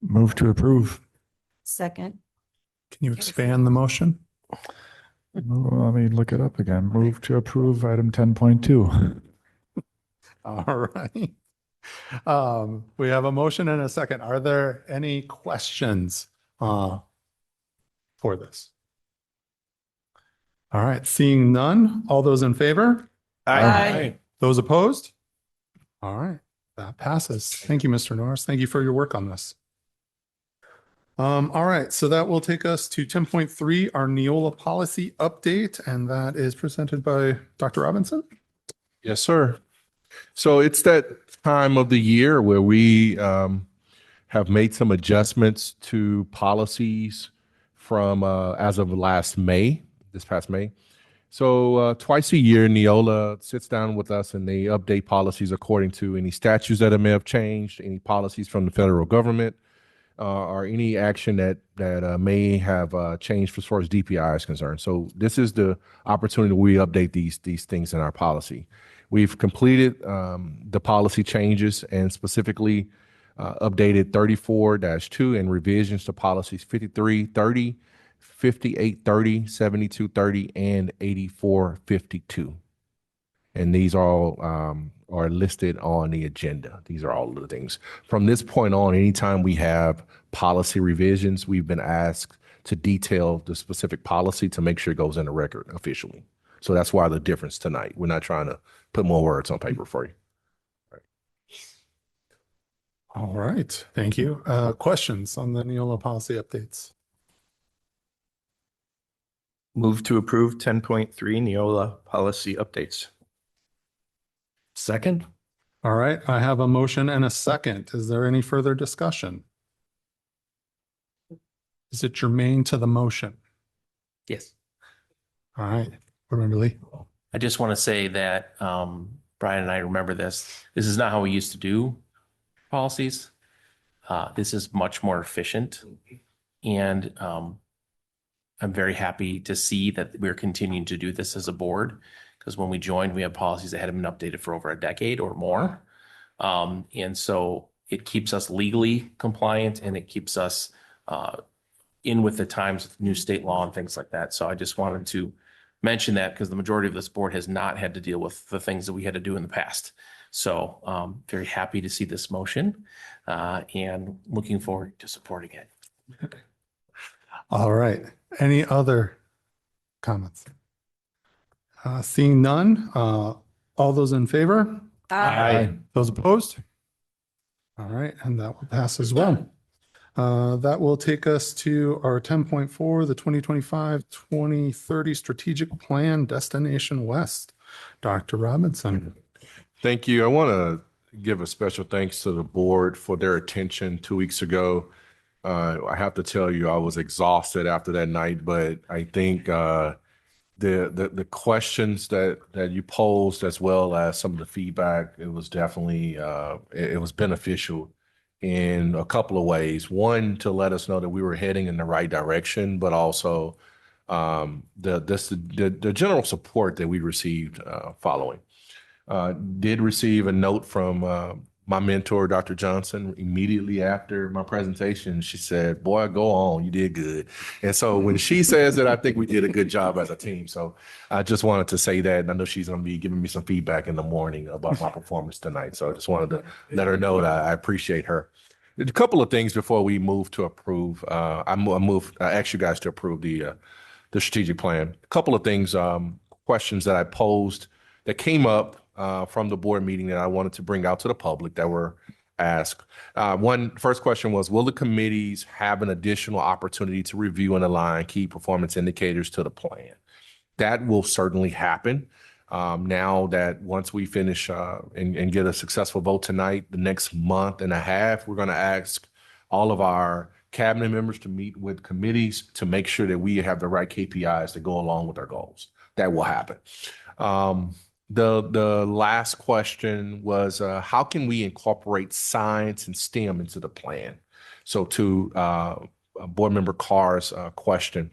Move to approve. Second. Can you expand the motion? Let me look it up again. Move to approve item 10.2. All right. We have a motion and a second. Are there any questions for this? All right, seeing none, all those in favor? Aye. Those opposed? All right, that passes. Thank you, Mr. Norris. Thank you for your work on this. All right, so that will take us to 10.3, our Neola policy update, and that is presented by Dr. Robinson. Yes, sir. So it's that time of the year where we have made some adjustments to policies from as of this past May. So twice a year, Neola sits down with us and they update policies according to any statutes that may have changed, any policies from the federal government, or any action that may have changed as far as DPI is concerned. So this is the opportunity we update these things in our policy. We've completed the policy changes and specifically updated 34-2 and revisions to policies 5330, 5830, 7230, and 8452. And these all are listed on the agenda. These are all of the things. From this point on, anytime we have policy revisions, we've been asked to detail the specific policy to make sure it goes in the record officially. So that's why the difference tonight. We're not trying to put more words on paper for you. All right, thank you. Questions on the Neola policy updates? Move to approve 10.3 Neola policy updates. Second? All right, I have a motion and a second. Is there any further discussion? Is it germane to the motion? Yes. All right, Board Member Lee. I just want to say that Brian and I remember this. This is not how we used to do policies. This is much more efficient. And I'm very happy to see that we're continuing to do this as a board, because when we joined, we had policies that hadn't been updated for over a decade or more. And so it keeps us legally compliant and it keeps us in with the times with new state law and things like that. So I just wanted to mention that because the majority of this board has not had to deal with the things that we had to do in the past. So very happy to see this motion and looking forward to supporting it. All right, any other comments? Seeing none, all those in favor? Aye. Those opposed? All right, and that will pass as well. That will take us to our 10.4, the 2025-2030 Strategic Plan Destination West. Dr. Robinson. Thank you. I want to give a special thanks to the board for their attention 2 weeks ago. I have to tell you, I was exhausted after that night, but I think the questions that you posed, as well as some of the feedback, it was definitely it was beneficial in a couple of ways. One, to let us know that we were heading in the right direction, but also the general support that we received following. Did receive a note from my mentor, Dr. Johnson, immediately after my presentation. She said, "Boy, go on, you did good." And so when she says it, I think we did a good job as a team. So I just wanted to say that. And I know she's going to be giving me some feedback in the morning about my performance tonight. So I just wanted to let her know that I appreciate her. A couple of things before we move to approve. I asked you guys to approve the strategic plan. A couple of things, questions that I posed that came up from the board meeting that I wanted to bring out to the public that were asked. First question was, will the committees have an additional opportunity to review and align key performance indicators to the plan? That will certainly happen. Now that once we finish and get a successful vote tonight, the next month and a half, we're going to ask all of our cabinet members to meet with committees to make sure that we have the right KPIs to go along with our goals. That will happen. The last question was, how can we incorporate science and STEM into the plan? So to Board Member Carr's question,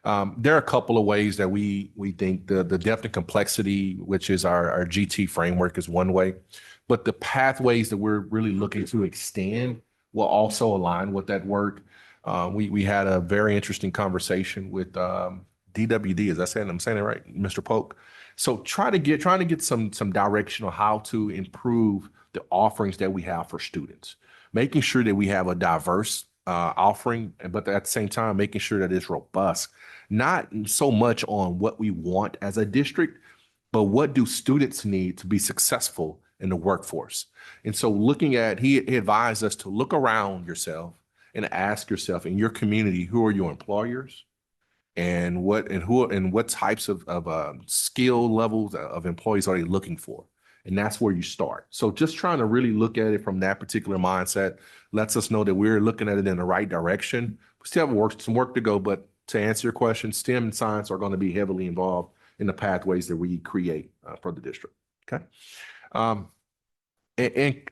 there are a couple of ways that we think the depth and complexity, which is our GT framework, is one way, but the pathways that we're really looking to extend will also align with that work. We had a very interesting conversation with DWD. I'm saying it right, Mr. Polk? So trying to get some direction on how to improve the offerings that we have for students, making sure that we have a diverse offering, but at the same time, making sure that it's robust, not so much on what we want as a district, but what do students need to be successful in the workforce. And so he advised us to look around yourself and ask yourself in your community, who are your employers? And what types of skill levels of employees are they looking for? And that's where you start. So just trying to really look at it from that particular mindset lets us know that we're looking at it in the right direction. We still have some work to go, but to answer your question, STEM and science are going to be heavily involved in the pathways that we create for the district. Okay.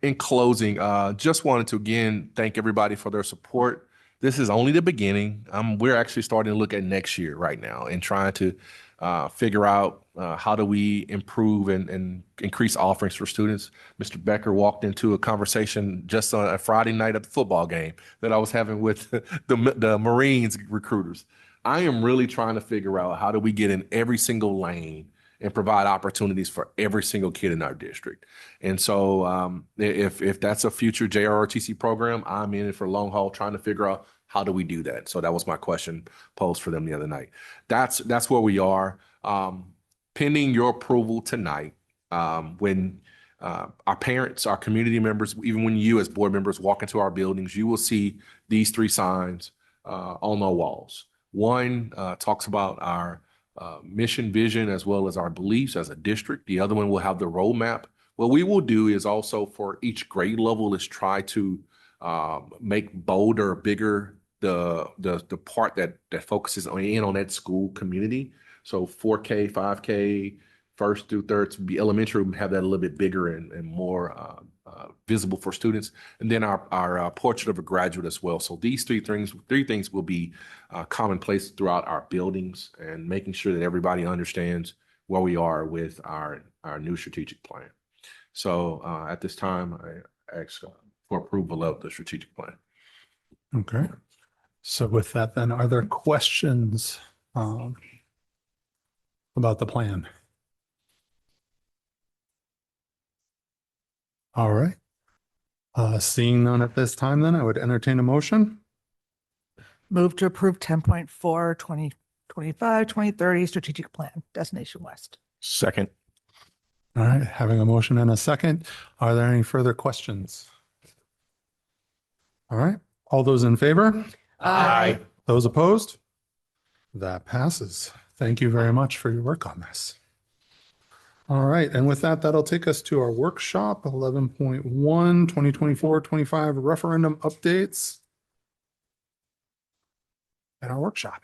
In closing, just wanted to again thank everybody for their support. This is only the beginning. We're actually starting to look at next year right now and trying to figure out how do we improve and increase offerings for students. Mr. Becker walked into a conversation just on a Friday night at the football game that I was having with the Marines recruiters. I am really trying to figure out how do we get in every single lane and provide opportunities for every single kid in our district. And so if that's a future JROTC program, I'm in it for long haul trying to figure out how do we do that. So that was my question posed for them the other night. That's where we are. Pending your approval tonight, when our parents, our community members, even when you as board members walk into our buildings, you will see these 3 signs on our walls. One talks about our mission, vision, as well as our beliefs as a district. The other one will have the roadmap. What we will do is also for each grade level is try to make bolder, bigger the part that focuses on that school community. So 4K, 5K, first through third be elementary, we have that a little bit bigger and more visible for students. And then our portrait of a graduate as well. So these three things will be commonplace throughout our buildings and making sure that everybody understands where we are with our new strategic plan. So at this time, I ask for approval of the strategic plan. Okay. So with that, then, are there questions about the plan? All right. Seeing none at this time, then I would entertain a motion. Move to approve 10.4, 2025, 2030 strategic plan, Destination West. Second. All right. Having a motion and a second. Are there any further questions? All right. All those in favor? Aye. Those opposed? That passes. Thank you very much for your work on this. All right. And with that, that'll take us to our workshop 11.1, 2024-25 referendum updates at our workshop.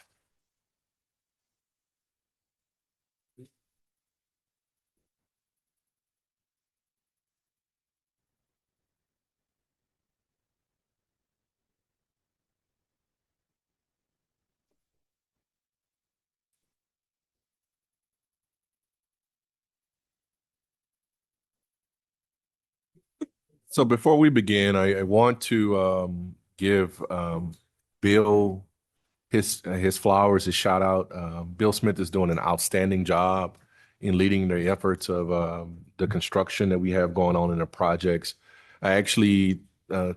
So before we begin, I want to give Bill his flowers, his shout out. Bill Smith is doing an outstanding job in leading the efforts of the construction that we have going on in the projects. I actually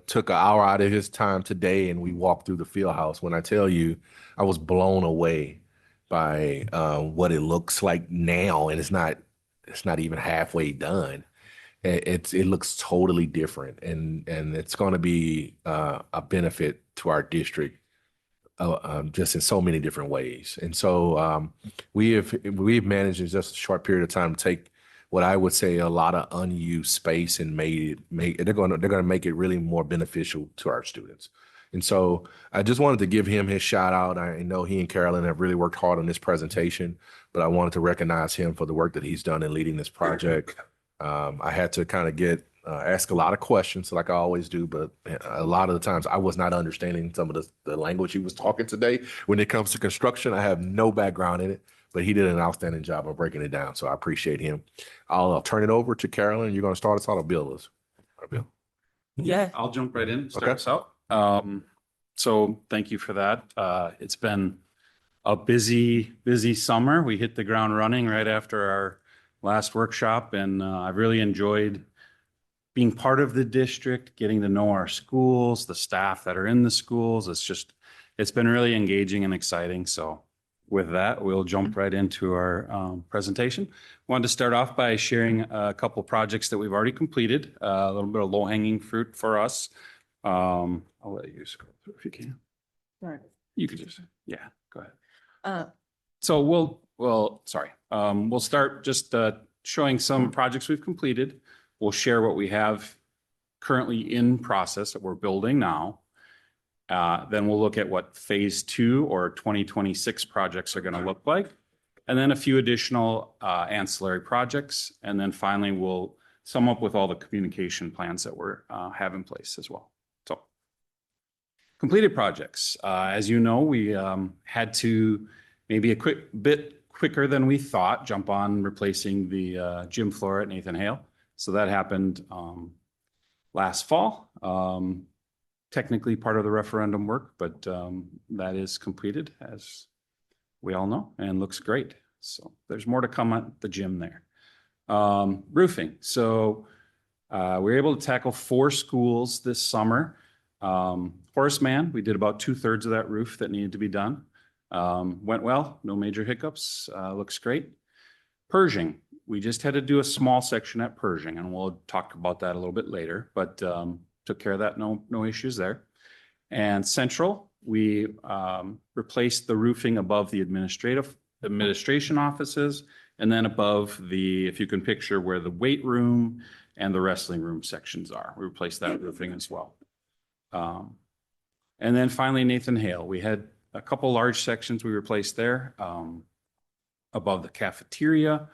took an hour out of his time today and we walked through the field house. When I tell you, I was blown away by what it looks like now, and it's not even halfway done. It looks totally different, and it's going to be a benefit to our district just in so many different ways. And so we've managed in just a short period of time to take what I would say a lot of unused space and they're going to make it really more beneficial to our students. And so I just wanted to give him his shout out. I know he and Carolyn have really worked hard on this presentation, but I wanted to recognize him for the work that he's done in leading this project. I had to kind of ask a lot of questions like I always do, but a lot of the times I was not understanding some of the language he was talking today. When it comes to construction, I have no background in it, but he did an outstanding job of breaking it down. So I appreciate him. I'll turn it over to Carolyn. You're going to start us out, or Bill is? Or Bill? Yeah, I'll jump right in, start us out. So thank you for that. It's been a busy summer. We hit the ground running right after our last workshop, and I've really enjoyed being part of the district, getting to know our schools, the staff that are in the schools. It's been really engaging and exciting. So with that, we'll jump right into our presentation. Wanted to start off by sharing a couple projects that we've already completed, a little bit of low-hanging fruit for us. I'll let you scroll through if you can. Right. You could just, yeah, go ahead. Uh, So we'll start just showing some projects we've completed. We'll share what we have currently in process that we're building now. Then we'll look at what phase 2 or 2026 projects are going to look like. And then a few additional ancillary projects. And then finally, we'll sum up with all the communication plans that we're have in place as well. So completed projects. As you know, we had to maybe a bit quicker than we thought jump on replacing the gym floor at Nathan Hale. So that happened last fall. Technically part of the referendum work, but that is completed, as we all know, and looks great. So there's more to come at the gym there. Roofing. So we were able to tackle 4 schools this summer. Horace Mann, we did about 2/3 of that roof that needed to be done. Went well, no major hiccups, looks great. Pershing, we just had to do a small section at Pershing, and we'll talk about that a little bit later, but took care of that, no issues there. And Central, we replaced the roofing above the administration offices, and then above the, if you can picture where the weight room and the wrestling room sections are, we replaced that roofing as well. And then finally, Nathan Hale, we had a couple large sections we replaced there, above the cafeteria,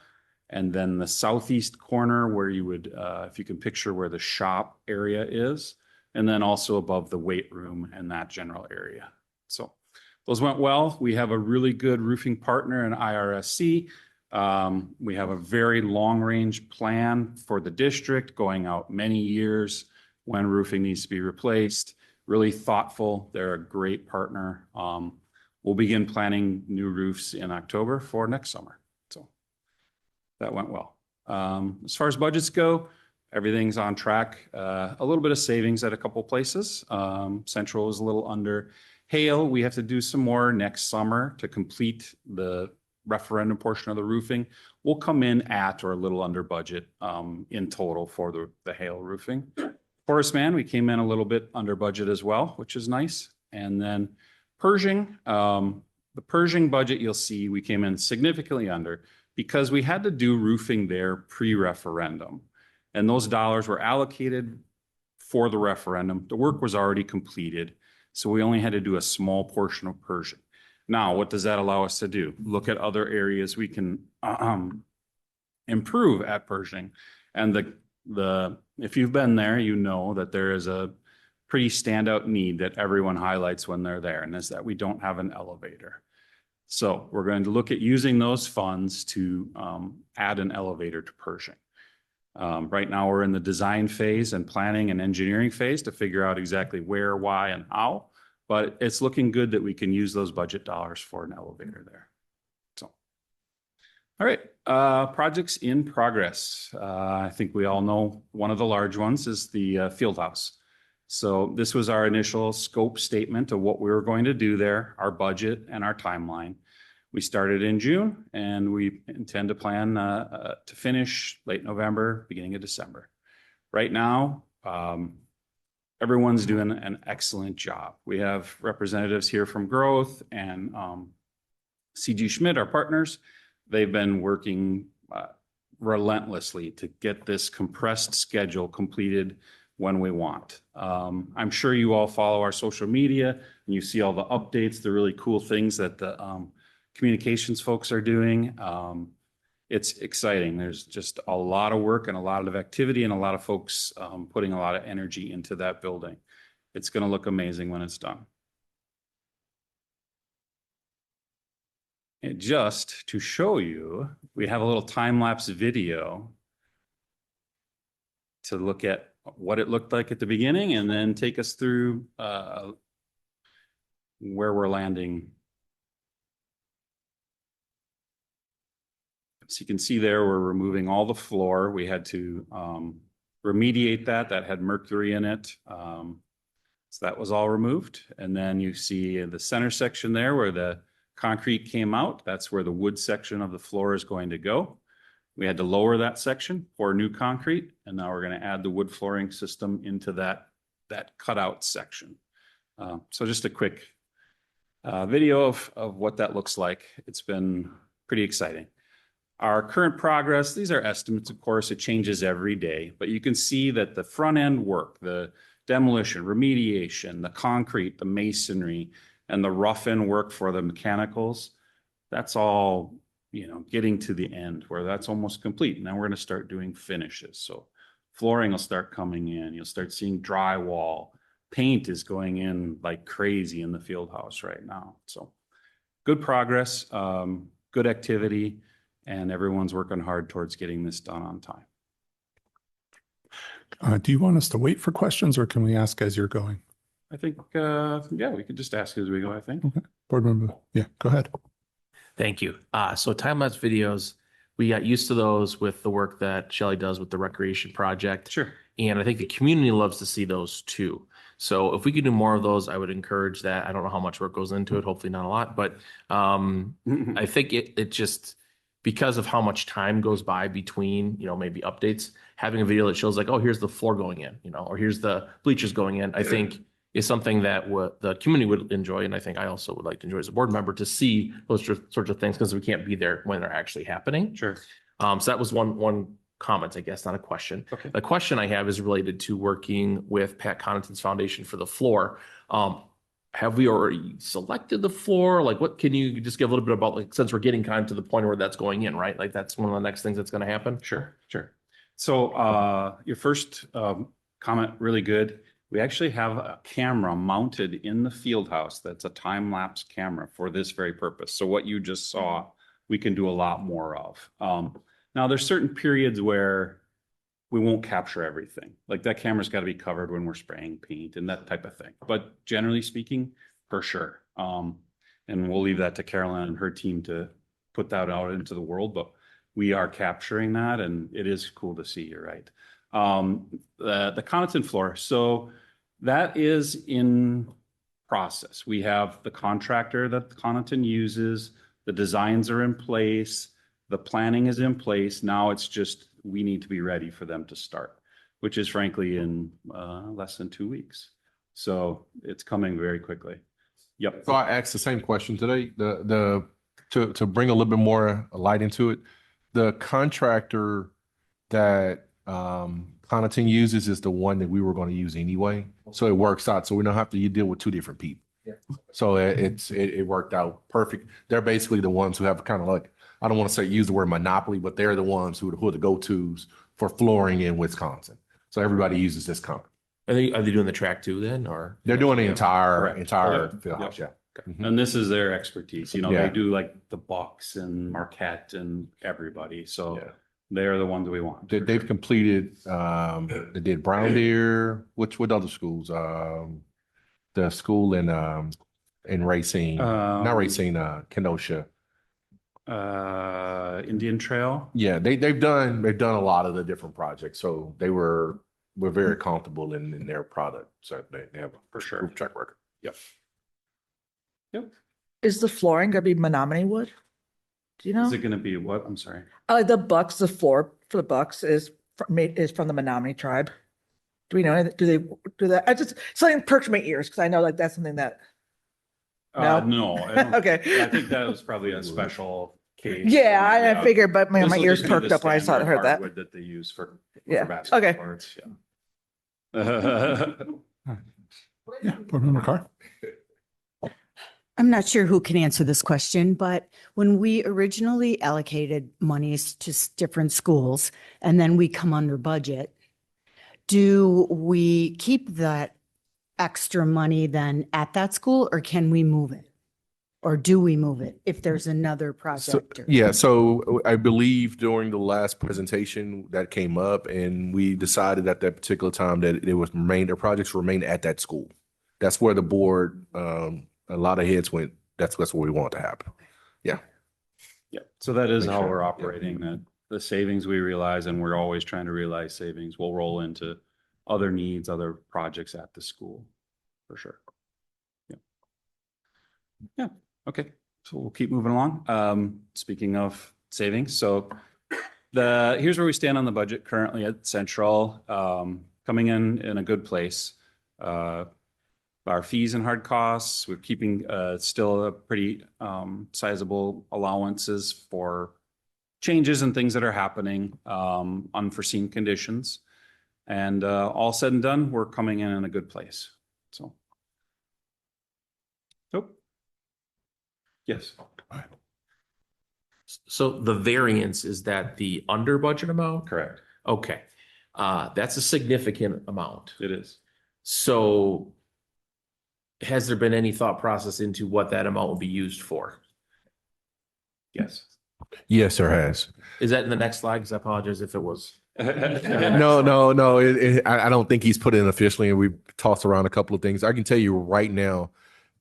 and then the southeast corner where you would, if you can picture where the shop area is, and then also above the weight room and that general area. So those went well. We have a really good roofing partner in IRSC. We have a very long-range plan for the district going out many years when roofing needs to be replaced. Really thoughtful. They're a great partner. We'll begin planning new roofs in October for next summer. So that went well. As far as budgets go, everything's on track. A little bit of savings at a couple places. Central is a little under. Hale, we have to do some more next summer to complete the referendum portion of the roofing. We'll come in at or a little under budget in total for the Hale roofing. Horace Mann, we came in a little bit under budget as well, which is nice. And then Pershing, the Pershing budget, you'll see we came in significantly under because we had to do roofing there pre-referendum. And those dollars were allocated for the referendum. The work was already completed. So we only had to do a small portion of Pershing. Now, what does that allow us to do? Look at other areas we can improve at Pershing. And if you've been there, you know that there is a pretty standout need that everyone highlights when they're there, and is that we don't have an elevator. So we're going to look at using those funds to add an elevator to Pershing. Right now, we're in the design phase and planning and engineering phase to figure out exactly where, why, and how. But it's looking good that we can use those budget dollars for an elevator there. So, all right, projects in progress. I think we all know one of the large ones is the field house. So this was our initial scope statement of what we were going to do there, our budget and our timeline. We started in June, and we intend to plan to finish late November, beginning of December. Right now, everyone's doing an excellent job. We have representatives here from Growth and CG Schmidt, our partners. They've been working relentlessly to get this compressed schedule completed when we want. I'm sure you all follow our social media and you see all the updates, the really cool things that the communications folks are doing. It's exciting. There's just a lot of work and a lot of activity and a lot of folks putting a lot of energy into that building. It's going to look amazing when it's done. And just to show you, we have a little time-lapse video to look at what it looked like at the beginning and then take us through where we're landing. So you can see there, we're removing all the floor. We had to remediate that had mercury in it. So that was all removed. And then you see the center section there where the concrete came out. That's where the wood section of the floor is going to go. We had to lower that section, pour new concrete, and now we're going to add the wood flooring system into that that cutout section. So just a quick video of what that looks like. It's been pretty exciting. Our current progress, these are estimates, of course, it changes every day, but you can see that the front end work, the demolition, remediation, the concrete, the masonry, and the rough end work for the mechanicals, that's all, getting to the end where that's almost complete. Now we're going to start doing finishes. So flooring will start coming in. You'll start seeing drywall. Paint is going in like crazy in the field house right now. So good progress, good activity, and everyone's working hard towards getting this done on time. Do you want us to wait for questions or can we ask as you're going? I think, yeah, we could just ask as we go, I think. Okay. Board member, yeah, go ahead. Thank you. So time-lapse videos, we got used to those with the work that Shelley does with the recreation project. Sure. And I think the community loves to see those too. So if we could do more of those, I would encourage that. I don't know how much work goes into it, hopefully not a lot, but I think it just, because of how much time goes by between, maybe updates, having a video that shows like, oh, here's the floor going in, or here's the bleachers going in, I think is something that the community would enjoy. And I think I also would like to enjoy as a board member to see those sorts of things because we can't be there when they're actually happening. Sure. So that was one comment, I guess, not a question. Okay. The question I have is related to working with Pat Connaughton's foundation for the floor. Have we already selected the floor? Like, what can you just give a little bit about, like, since we're getting kind of to the point where that's going in, right? Like, that's one of the next things that's going to happen. Sure. So your first comment, really good. We actually have a camera mounted in the field house that's a time-lapse camera for this very purpose. So what you just saw, we can do a lot more of. Now, there's certain periods where we won't capture everything. Like that camera's got to be covered when we're spraying paint and that type of thing. But generally speaking, for sure. And we'll leave that to Carolyn and her team to put that out into the world. But we are capturing that, and it is cool to see. You're right. The Connaughton floor. So that is in process. We have the contractor that Connaughton uses. The designs are in place. The planning is in place. Now it's just, we need to be ready for them to start, which is frankly in less than 2 weeks. So it's coming very quickly. Yep. So I asked the same question today, to bring a little bit more light into it. The contractor that Connaughton uses is the one that we were going to use anyway. So it works out. So we don't have to deal with two different people. Yeah. So it worked out perfect. They're basically the ones who have kind of like, I don't want to say use the word monopoly, but they're the ones who are the go-tos for flooring in Wisconsin. So everybody uses this company. Are they doing the track too then, or? They're doing the entire Correct. field house, yeah. Mm-hmm. And this is their expertise. Yeah. They do like the Bucks and Marquette and everybody. So they're the ones we want. They've completed, they did Brown Deer, what other schools? The school in Racine, not Racine, Kenosha. Indian Trail. Yeah, they've done a lot of the different projects. So we're very comfortable in their product. So they have for sure track record. Yep. Is the flooring gonna be Menominee wood? Do you know? Is it gonna be what? I'm sorry. The floor for the Bucks is from the Menominee tribe. Do we know anything? Do they do that? Something perked my ears because I know like that's something that. No. I don't, Okay. I think that was probably a special case. Yeah, I figured, but my This will ears just be perked the up when I standard heard that. hardwood that they use for basketball Okay. courts. Yeah. Yeah, board member Carr. I'm not sure who can answer this question, but when we originally allocated monies to different schools and then we come under budget, do we keep that extra money then at that school or can we move it? Or do we move it if there's another project? So I believe during the last presentation that came up and we decided at that particular time that their projects remain at that school. That's where the board, a lot of heads went, that's what we want to happen. Yeah. Yeah. So that is Make how sure. we're operating, that the savings we realize, and we're always trying to realize savings, will roll into other needs, other projects at the school, for sure. Yeah. Yeah. Okay. So we'll keep moving along. Speaking of savings, so here's where we stand on the budget currently at Central, coming in a good place. our fees and hard costs. We're keeping still a pretty sizable allowances for changes and things that are happening, unforeseen conditions. And all said and done, we're coming in a good place. So. Oh. Yes. So the variance, is that the under budget amount? Correct. Okay. That's a significant amount. It is. So has there been any thought process into what that amount will be used for? Yes. Yes, there has. Is that in the next slide? Because I apologize if it was. No. I don't think he's put it in officially, and we've tossed around a couple of things. I can tell you right now,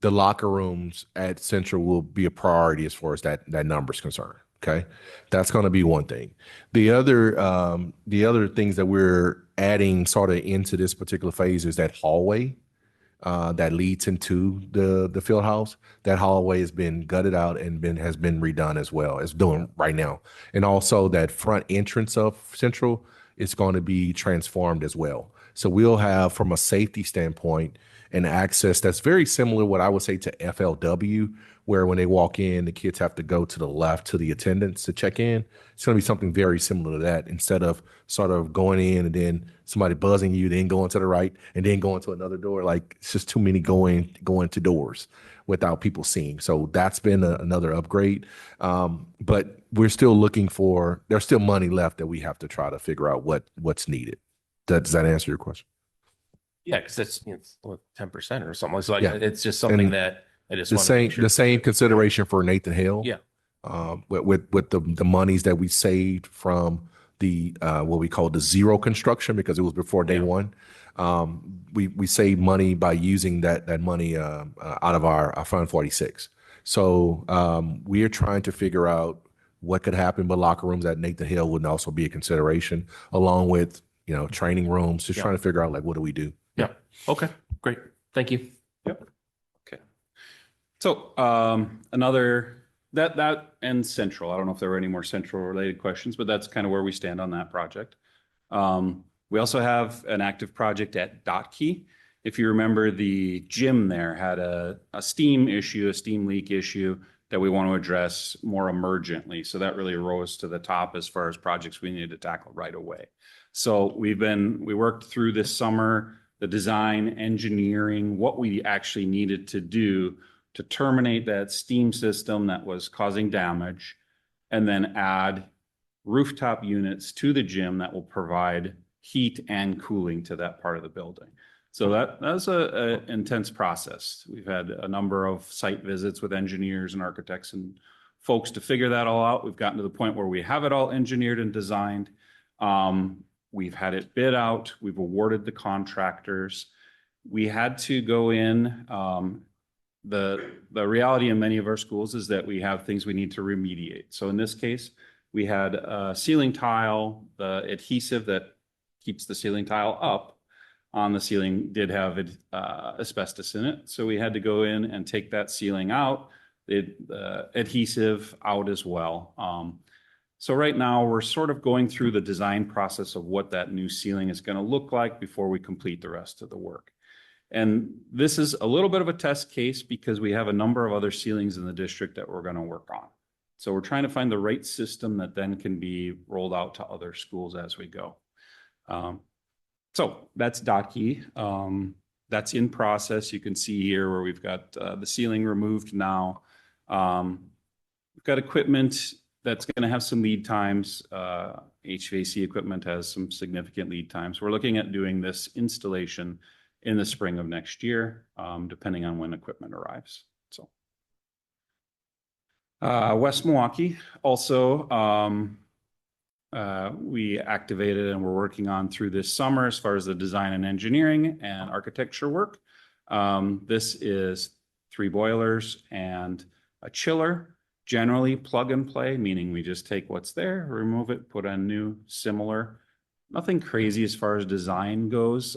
the locker rooms at Central will be a priority as far as that number is concerned. Okay, that's going to be one thing. The other things that we're adding sort of into this particular phase is that hallway that leads into the field house. That hallway has been gutted out and has been redone as well. It's doing right now, and also that front entrance of Central is going to be transformed as well. So we'll have, from a safety standpoint, an access that's very similar, what I would say, to FLW, where when they walk in, the kids have to go to the left to the attendants to check in. It's going to be something very similar to that, instead of sort of going in and then somebody buzzing you, then going to the right and then going to another door. Like, it's just too many going to doors without people seeing. So that's been another upgrade. But we're still looking for, there's still money left that we have to try to figure out what's needed. Does that answer your question? Yeah, because that's 10% or something. It's like, Yeah. it's just something And that I just the want to same make sure. the same consideration for Nathan Hill. Yeah. With the monies that we saved from the what we call the zero construction, because it was before day one. We saved money by using that money out of our Fund 46. So we are trying to figure out what could happen with locker rooms at Nathan Hill would also be a consideration, along with training rooms. Just trying to figure out, like, what do we do? Yeah. Okay. Great. Thank you. Yep. Okay. So another that and Central. I don't know if there were any more Central related questions, but that's kind of where we stand on that project. We also have an active project at Dotkey. If you remember, the gym there had a steam issue, a steam leak issue that we want to address more emergently. So that really rose to the top as far as projects we needed to tackle right away. So we worked through this summer, the design, engineering, what we actually needed to do to terminate that steam system that was causing damage, and then add rooftop units to the gym that will provide heat and cooling to that part of the building. So that was an intense process. We've had a number of site visits with engineers and architects and folks to figure that all out. We've gotten to the point where we have it all engineered and designed. We've had it bid out. We've awarded the contractors. We had to go in. The reality in many of our schools is that we have things we need to remediate. So in this case, we had a ceiling tile, the adhesive that keeps the ceiling tile up on the ceiling did have asbestos in it. So we had to go in and take that ceiling out, the adhesive out as well. So right now we're sort of going through the design process of what that new ceiling is going to look like before we complete the rest of the work. And this is a little bit of a test case because we have a number of other ceilings in the district that we're going to work on. So we're trying to find the right system that then can be rolled out to other schools as we go. So that's Dotkey. That's in process. You can see here where we've got the ceiling removed now. We've got equipment that's going to have some lead times. HVAC equipment has some significant lead times. We're looking at doing this installation in the spring of next year, depending on when equipment arrives. So West Milwaukee also, we activated and we're working on through this summer as far as the design and engineering and architecture work. This is 3 boilers and a chiller, generally plug and play, meaning we just take what's there, remove it, put on new, similar. Nothing crazy as far as design goes.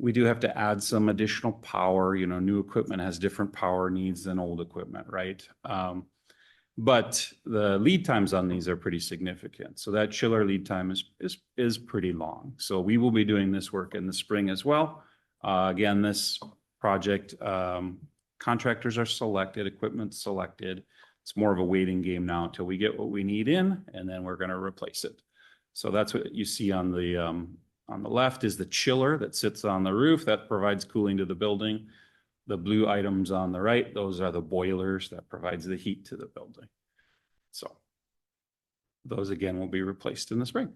We do have to add some additional power. New equipment has different power needs than old equipment, right? But the lead times on these are pretty significant. So that chiller lead time is pretty long. So we will be doing this work in the spring as well. Again, this project, contractors are selected, equipment selected. It's more of a waiting game now until we get what we need in, and then we're going to replace it. So that's what you see on the left is the chiller that sits on the roof that provides cooling to the building. The blue items on the right, those are the boilers that provides the heat to the building. So those again will be replaced in the spring.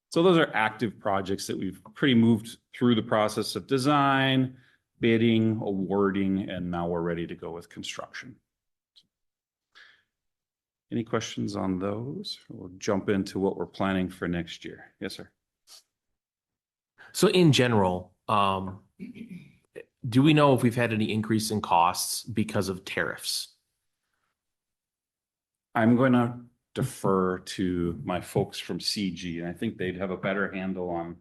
So those are active projects that we've pretty moved through the process of design, bidding, awarding, and now we're ready to go with construction. Any questions on those? We'll jump into what we're planning for next year. Yes, sir. So in general, do we know if we've had any increase in costs because of tariffs? I'm going to defer to my folks from CG, and I think they'd have a better handle on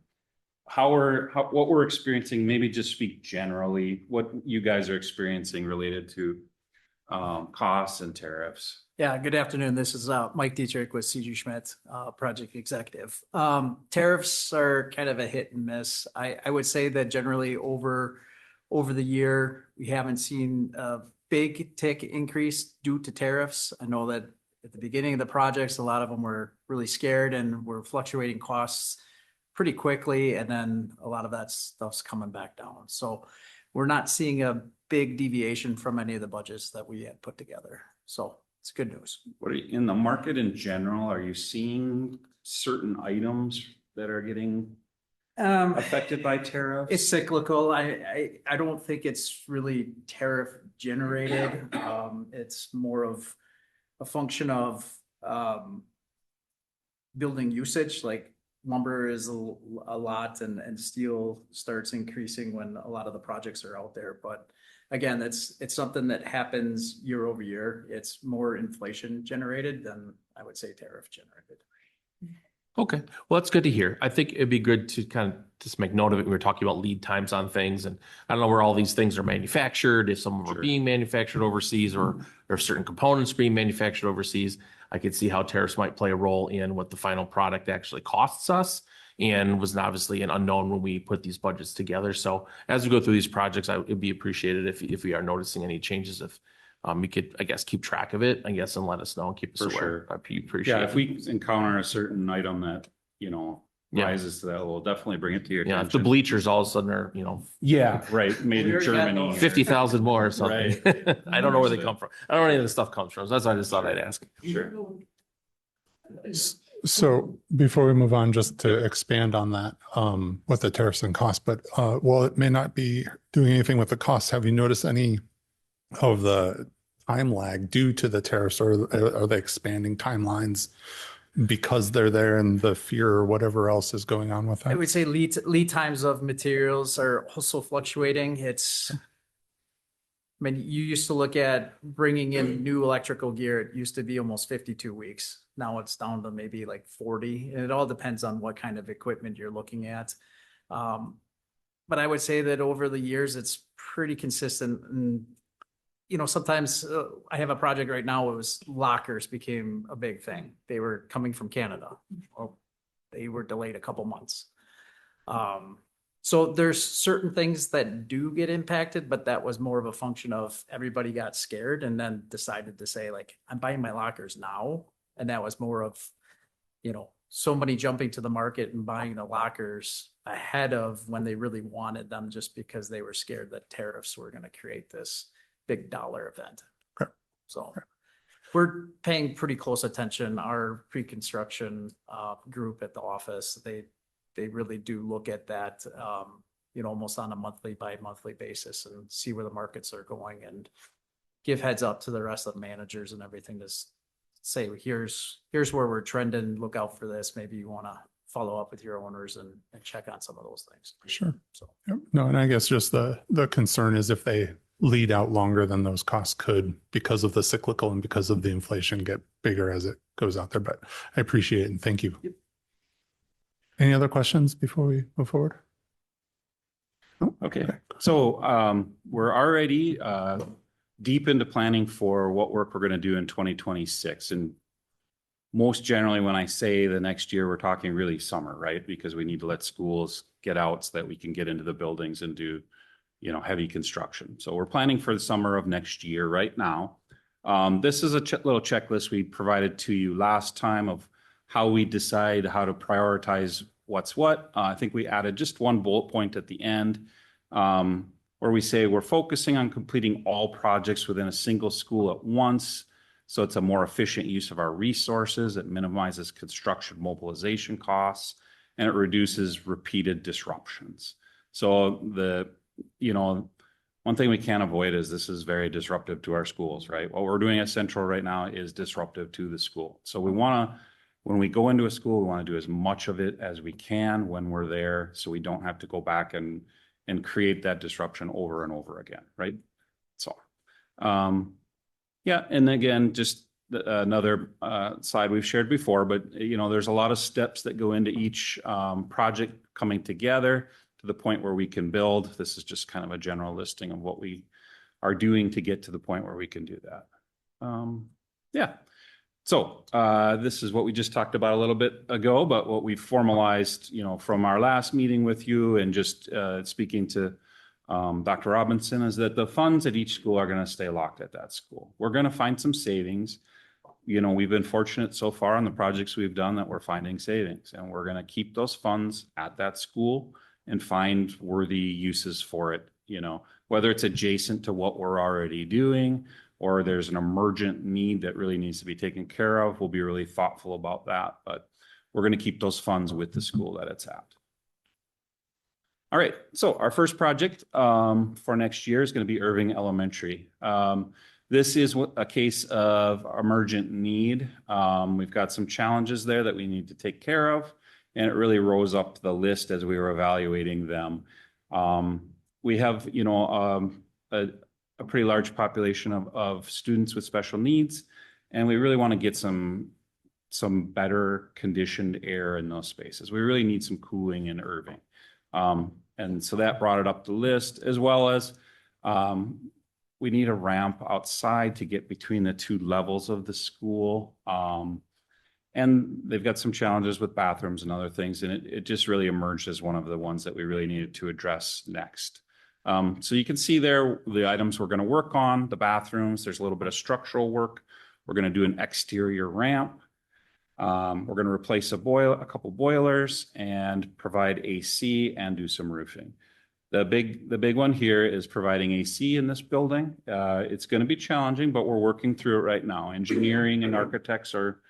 what we're experiencing. Maybe just speak generally what you guys are experiencing related to costs and tariffs. Yeah, good afternoon. This is Mike Dietrich with CG Schmidt, project executive. Tariffs are kind of a hit and miss. I would say that generally over the year, we haven't seen a big tick increase due to tariffs. I know that at the beginning of the projects, a lot of them were really scared and were fluctuating costs pretty quickly. And then a lot of that stuff's coming back down. So we're not seeing a big deviation from any of the budgets that we had put together. So it's good news. What are you, in the market in general, are you seeing certain items that are getting affected by tariffs? It's cyclical. I don't think it's really tariff generated. It's more of a function of building usage, like lumber is a lot and steel starts increasing when a lot of the projects are out there. But again, it's something that happens year over year. It's more inflation generated than I would say tariff generated. Okay, well, that's good to hear. I think it'd be good to kind of just make note of it. We were talking about lead times on things, and I don't know where all these things are manufactured, if some of them are being manufactured overseas or certain components being manufactured overseas. I could see how tariffs might play a role in what the final product actually costs us, and was obviously an unknown when we put these budgets together. So as we go through these projects, it'd be appreciated if we are noticing any changes, if we could, I guess, keep track of it, I guess, and let us know and keep us aware. I appreciate Yeah, it. if we encounter a certain item that, rises to that, we'll definitely bring it to your attention. Yeah, if the bleachers all of a sudden are, Yeah, right, made in Germany. 50,000 more or something. Right. I don't know where they come from. I don't know where any of the stuff comes from. So that's why I just thought I'd ask. Sure. So before we move on, just to expand on that, with the tariffs and costs, but while it may not be doing anything with the costs, have you noticed any of the time lag due to the tariffs, or are they expanding timelines because they're there and the fear or whatever else is going on with that? I would say lead times of materials are also fluctuating. I mean, you used to look at bringing in new electrical gear. It used to be almost 52 weeks. Now it's down to maybe like 40. And it all depends on what kind of equipment you're looking at. But I would say that over the years, it's pretty consistent. And, sometimes I have a project right now. It was lockers became a big thing. They were coming from Canada. Well, they were delayed a couple months. So there's certain things that do get impacted, but that was more of a function of everybody got scared and then decided to say, like, I'm buying my lockers now. And that was more of, somebody jumping to the market and buying the lockers ahead of when they really wanted them, just because they were scared that tariffs were going to create this big dollar event. Okay. So we're paying pretty close attention. Our pre-construction group at the office, they really do look at that, almost on a monthly by monthly basis and see where the markets are going and give heads up to the rest of the managers and everything to say, here's where we're trending. Look out for this. Maybe you want to follow up with your owners and check on some of those things. Sure. So, Yep. No, and I guess just the concern is if they lead out longer than those costs could, because of the cyclical and because of the inflation, get bigger as it goes out there. But I appreciate it and thank you. Yep. Any other questions before we move forward? No? Okay, so we're already deep into planning for what work we're going to do in 2026. And most generally, when I say the next year, we're talking really summer, right? Because we need to let schools get out so that we can get into the buildings and do heavy construction. So we're planning for the summer of next year right now. This is a little checklist we provided to you last time of how we decide how to prioritize what's what. I think we added just one bullet point at the end where we say we're focusing on completing all projects within a single school at once. So it's a more efficient use of our resources. It minimizes construction mobilization costs, and it reduces repeated disruptions. So one thing we can't avoid is this is very disruptive to our schools, right? What we're doing at Central right now is disruptive to the school. So when we go into a school, we want to do as much of it as we can when we're there, so we don't have to go back and create that disruption over and over again, right? So, yeah, and again, just another slide we've shared before, but there's a lot of steps that go into each project coming together to the point where we can build. This is just kind of a general listing of what we are doing to get to the point where we can do that. Yeah. So this is what we just talked about a little bit ago, but what we formalized, from our last meeting with you and just speaking to Dr. Robinson, is that the funds at each school are going to stay locked at that school. We're going to find some savings. We've been fortunate so far on the projects we've done that we're finding savings, and we're going to keep those funds at that school and find worthy uses for it, whether it's adjacent to what we're already doing or there's an emergent need that really needs to be taken care of. We'll be really thoughtful about that, but we're going to keep those funds with the school that it's at. All right, so our first project for next year is going to be Irving Elementary. This is a case of emergent need. We've got some challenges there that we need to take care of, and it really rose up the list as we were evaluating them. We have, a pretty large population of students with special needs, and we really want to get some better conditioned air in those spaces. We really need some cooling in Irving. And so that brought it up the list, as well as we need a ramp outside to get between the two levels of the school. And they've got some challenges with bathrooms and other things, and it just really emerged as one of the ones that we really needed to address next. So you can see there the items we're going to work on, the bathrooms. There's a little bit of structural work. We're going to do an exterior ramp. We're going to replace a couple boilers and provide AC and do some roofing. The big one here is providing AC in this building. It's going to be challenging, but we're working through it right now. Engineering and architects our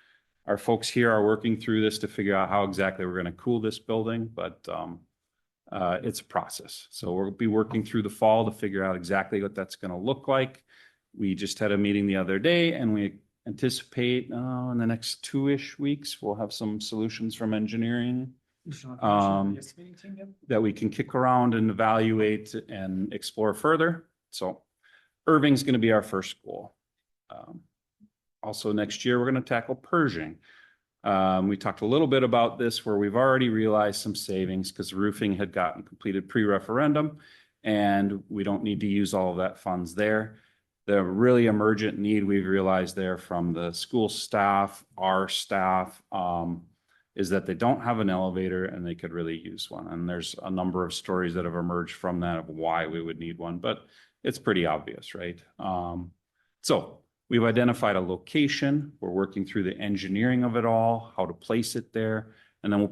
folks here are working through this to figure out how exactly we're going to cool this building, but it's a process. So we'll be working through the fall to figure out exactly what that's going to look like. We just had a meeting the other day, and we anticipate in the next 2-ish weeks, we'll have some solutions from engineering that we can kick around and evaluate and explore further. So Irving's going to be our first school. Also next year, we're going to tackle Pershing. We talked a little bit about this where we've already realized some savings because roofing had gotten completed pre-referendum, and we don't need to use all of that funds there. The really emergent need we've realized there from the school staff, our staff, is that they don't have an elevator and they could really use one. And there's a number of stories that have emerged from that of why we would need one, but it's pretty obvious, right? So we've identified a location. We're working through the engineering of it all, how to place it there. And then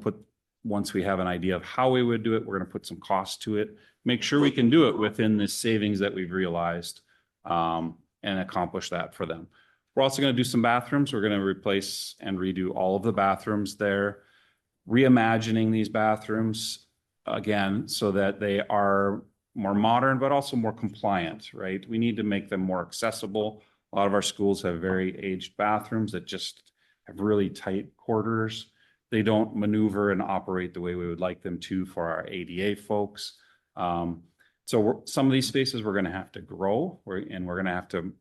once we have an idea of how we would do it, we're going to put some cost to it, make sure we can do it within the savings that we've realized, and accomplish that for them. We're also going to do some bathrooms. We're going to replace and redo all of the bathrooms there, reimagining these bathrooms again, so that they are more modern, but also more compliant, right? We need to make them more accessible. A lot of our schools have very aged bathrooms that just have really tight quarters. They don't maneuver and operate the way we would like them to for our ADA folks. So some of these spaces we're going to have to grow, and we're going to have to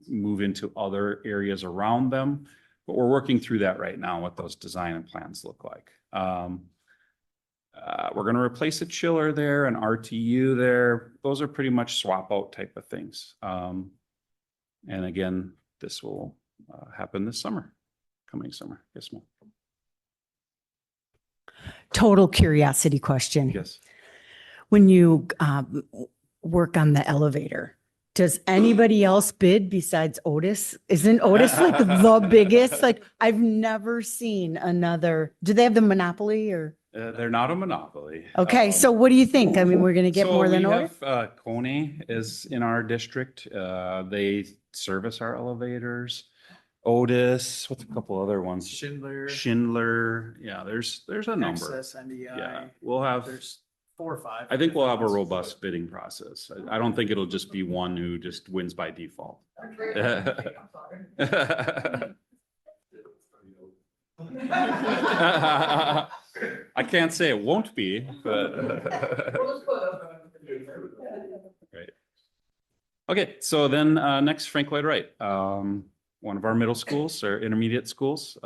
move into other areas around them. But we're working through that right now, what those design and plans look like. We're going to replace a chiller there, an RTU there. Those are pretty much swap out type of things. And again, this will happen this summer, coming summer. Yes, ma'am. Total curiosity question. Yes. When you work on the elevator. Does anybody else bid besides Otis? Isn't Otis like the biggest? Like I've never seen another. Do they have the monopoly or? They're not a monopoly. Okay, so what do you think? I mean, we're going to get So more than we Otis? have Coney is in our district. They service our elevators. Otis, what's a couple other ones? Schindler. Yeah, there's a number. Access, NDI. Yeah, we'll have. There's 4 or 5. I think we'll have a robust bidding process. I don't think it'll just be one who just wins by default. I can't say it won't be, but. Right. Okay, so then next, Frank Lloyd Wright, one of our middle schools or intermediate schools.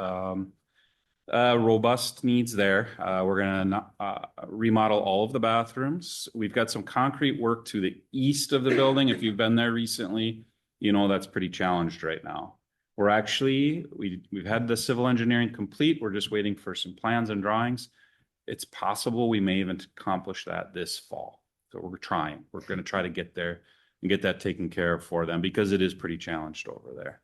Robust needs there. We're gonna remodel all of the bathrooms. We've got some concrete work to the east of the building. If you've been there recently, you know that's pretty challenged right now. We're actually, we've had the civil engineering complete. We're just waiting for some plans and drawings. It's possible we may even accomplish that this fall. So we're trying. We're going to try to get there and get that taken care of for them because it is pretty challenged over there.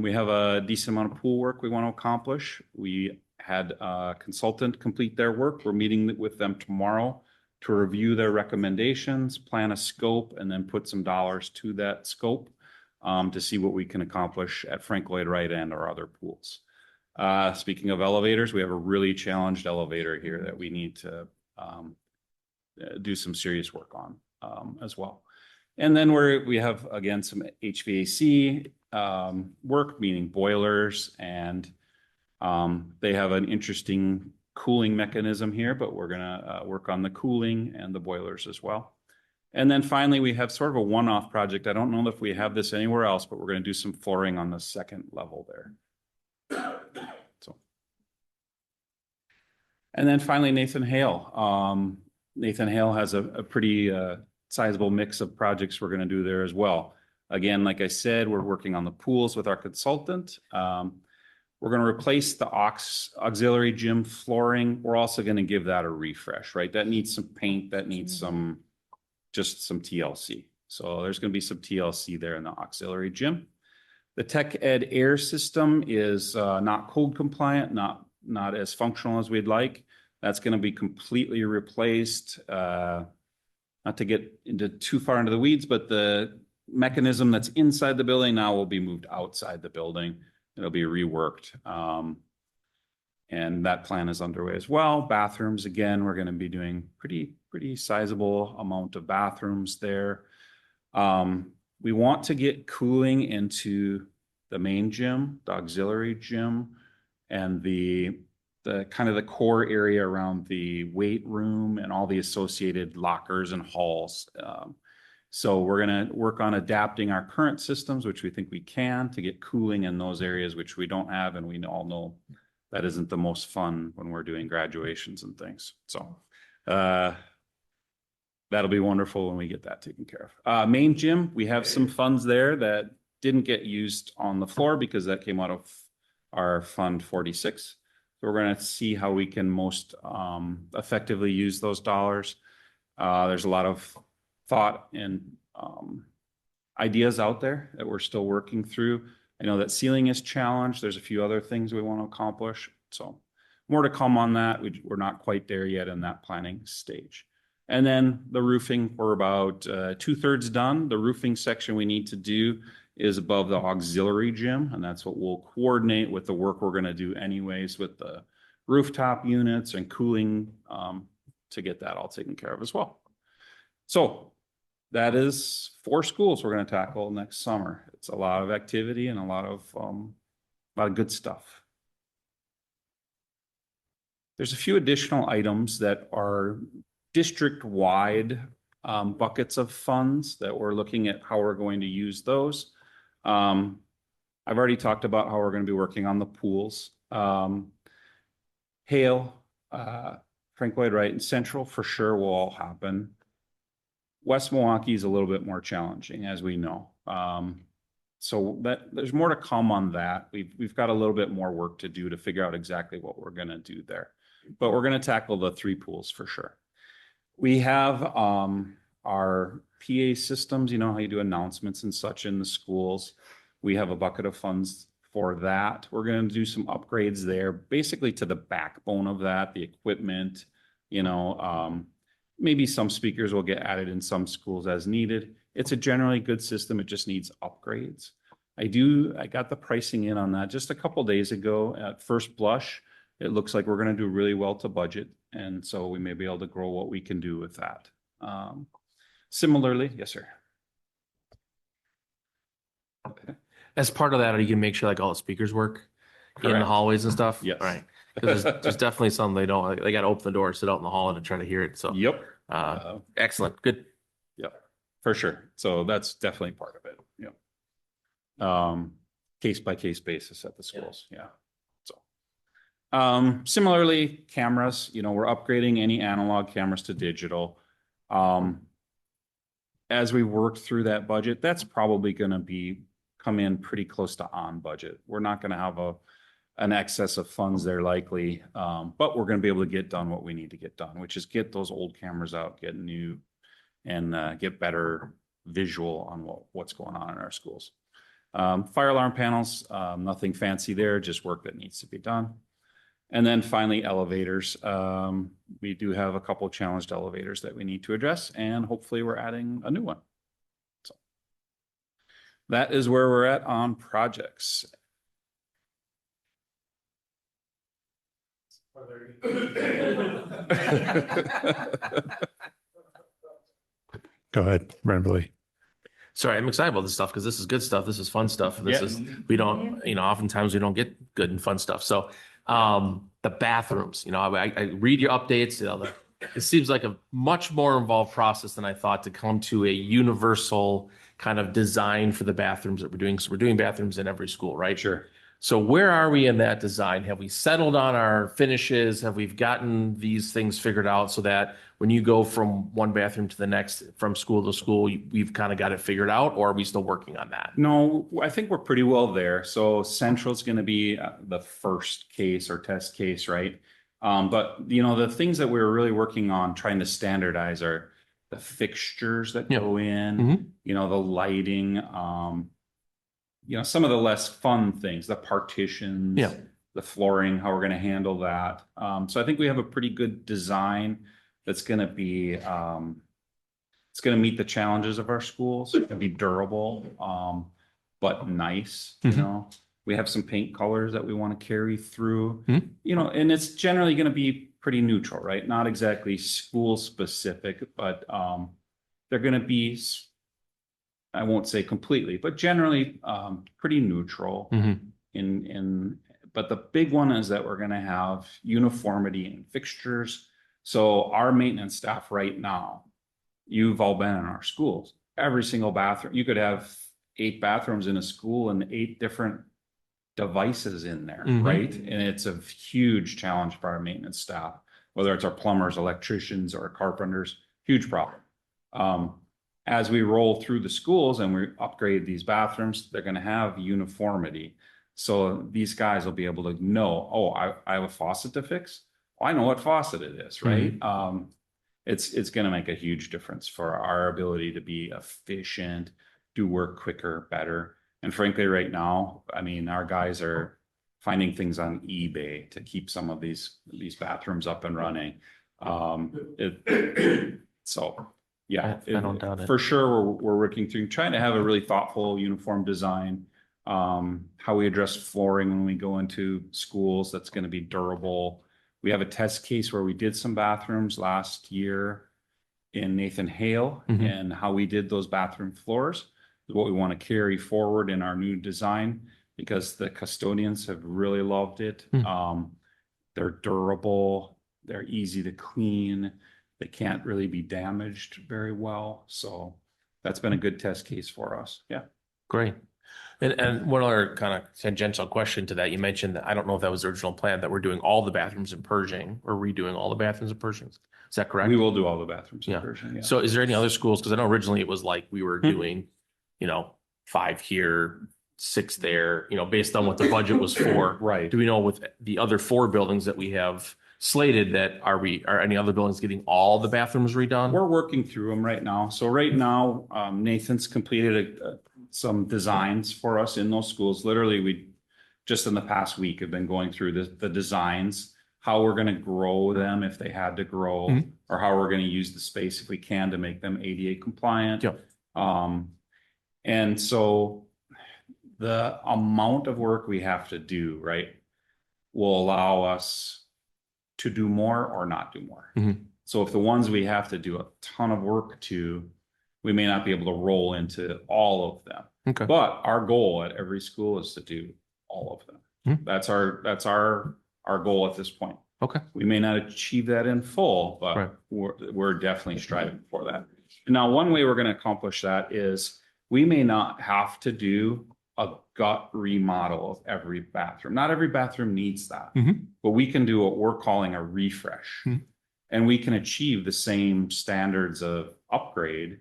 We have a decent amount of pool work we want to accomplish. We had a consultant complete their work. We're meeting with them tomorrow to review their recommendations, plan a scope, and then put some dollars to that scope to see what we can accomplish at Frank Lloyd Wright and our other pools. Speaking of elevators, we have a really challenged elevator here that we need to do some serious work on as well. And then we have, again, some HVAC work, meaning boilers, and they have an interesting cooling mechanism here, but we're gonna work on the cooling and the boilers as well. And then finally, we have sort of a one-off project. I don't know if we have this anywhere else, but we're gonna do some flooring on the second level there. So. And then finally, Nathan Hale. Nathan Hale has a pretty sizable mix of projects we're gonna do there as well. Again, like I said, we're working on the pools with our consultant. We're going to replace the auxiliary gym flooring. We're also going to give that a refresh, right? That needs some paint, that needs just some TLC. So there's going to be some TLC there in the auxiliary gym. The tech ed air system is not code compliant, not as functional as we'd like. That's going to be completely replaced. Not to get into too far into the weeds, but the mechanism that's inside the building now will be moved outside the building. It'll be reworked. And that plan is underway as well. Bathrooms, again, we're going to be doing pretty sizable amount of bathrooms there. We want to get cooling into the main gym, the auxiliary gym, and the kind of the core area around the weight room and all the associated lockers and halls. So we're going to work on adapting our current systems, which we think we can, to get cooling in those areas which we don't have. And we all know that isn't the most fun when we're doing graduations and things. So that'll be wonderful when we get that taken care of. Main gym, we have some funds there that didn't get used on the floor because that came out of our Fund 46. So we're going to see how we can most effectively use those dollars. There's a lot of thought and ideas out there that we're still working through. I know that ceiling is challenged. There's a few other things we want to accomplish. So more to come on that. We're not quite there yet in that planning stage. And then the roofing, we're about 2/3 done. The roofing section we need to do is above the auxiliary gym, and that's what we'll coordinate with the work we're going to do anyways with the rooftop units and cooling to get that all taken care of as well. So that is 4 schools we're going to tackle next summer. It's a lot of activity and a lot of good stuff. There's a few additional items that are district-wide buckets of funds that we're looking at how we're going to use those. I've already talked about how we're going to be working on the pools. Hale, Frank Lloyd Wright, and Central for sure will all happen. West Milwaukee is a little bit more challenging, as we know. So there's more to come on that. We've got a little bit more work to do to figure out exactly what we're going to do there. But we're going to tackle the 3 pools for sure. We have our our PA systems, you know how you do announcements and such in the schools. We have a bucket of funds for that. We're going to do some upgrades there, basically to the backbone of that, the equipment, you know, maybe some speakers will get added in some schools as needed. It's a generally good system. It just needs upgrades. I got the pricing in on that just a couple days ago. At first blush, it looks like we're going to do really well to budget. And so we may be able to grow what we can do with that. Similarly, yes, sir. Okay. As part of that, are you gonna make sure like all the speakers work in the Correct. hallways and stuff? Yes. All right. Because there's definitely some they don't, they got to open the door, sit out in the hall and try to hear it. So, Yep. excellent. Good. Yep, for sure. So that's definitely part of it. Yep. Case by case basis at the schools. Yeah. So, similarly, cameras, you know, we're upgrading any analog cameras to digital. As we work through that budget, that's probably going to come in pretty close to on budget. We're not going to have an excess of funds there likely, but we're going to be able to get done what we need to get done, which is get those old cameras out, get new, and get better visual on what's going on in our schools. Fire alarm panels, nothing fancy there, just work that needs to be done. And then finally, elevators. We do have a couple challenged elevators that we need to address, and hopefully we're adding a new one. So that is where we're at on projects. Go ahead, Brembley. Sorry, I'm excited about this stuff because this is good stuff. This is fun stuff. We don't, you know, oftentimes we don't get good and fun stuff. So the bathrooms, you know, I read your updates, you know, it seems like a much more involved process than I thought to come to a universal kind of design for the bathrooms that we're doing. So we're doing bathrooms in every school, right? Sure. So where are we in that design? Have we settled on our finishes? Have we gotten these things figured out so that when you go from one bathroom to the next, from school to school, we've kind of got it figured out, or are we still working on that? No, I think we're pretty well there. So Central is going to be the first case or test case, right? But you know, the things that we're really working on trying to standardize are the fixtures that go in, you know, the lighting, you know, some of the less fun things, the partitions, the flooring, how we're going to handle that. So I think we have a pretty good design that's going to be, it's going to meet the challenges of our schools. It's going to be durable, but nice, you know. We have some paint colors that we want to carry through, you know, and it's generally going to be pretty neutral, right? Not exactly school specific, but they're going to be, I won't say completely, but generally pretty neutral. But the big one is that we're going to have uniformity in fixtures. So our maintenance staff right now, you've all been in our schools, every single bathroom, you could have 8 bathrooms in a school and 8 different devices in there, right? And it's a huge challenge for our maintenance staff, whether it's our plumbers, electricians, or carpenters, huge problem. As we roll through the schools and we upgrade these bathrooms, they're going to have uniformity. So these guys will be able to know, oh, I have a faucet to fix. Oh, I know what faucet it is, right? It's going to make a huge difference for our ability to be efficient, do work quicker, better. And frankly, right now, I mean, our guys are finding things on eBay to keep some of these bathrooms up and running. So yeah, I don't doubt it. For sure, we're working through trying to have a really thoughtful, uniform design. How we address flooring when we go into schools, that's going to be durable. We have a test case where we did some bathrooms last year in Nathan Hale, and how we did those bathroom floors is what we want to carry forward in our new design, because the custodians have really loved it. They're durable, they're easy to clean, they can't really be damaged very well. So that's been a good test case for us. Yeah. Great. And one other kind of tangential question to that, you mentioned that, I don't know if that was the original plan, that we're doing all the bathrooms in Pershing, or redoing all the bathrooms in Pershing. Is that correct? We will do all the bathrooms in Pershing. Yeah. So is there any other schools? Because I know originally it was like we were doing, you know, 5 here, 6 there, you know, based on what the budget was for. Right. Do we know with the other 4 buildings that we have slated that are any other buildings getting all the bathrooms redone? We're working through them right now. So right now, Nathan's completed some designs for us in those schools. Literally, we just in the past week have been going through the designs, how we're going to grow them if they had to grow, or how we're going to use the space if we can to make them ADA compliant. And so the amount of work we have to do, right, will allow us to do more or not do more. So if the ones we have to do a ton of work to, we may not be able to roll into all of them. Okay. But our goal at every school is to do all of them. That's our goal at this point. Okay. We may not achieve that in full, but we're definitely striving for that. Now, one way we're going to accomplish that is we may not have to do a gut remodel of every bathroom. Not every bathroom needs that, but we can do what we're calling a refresh. And we can achieve the same standards of upgrade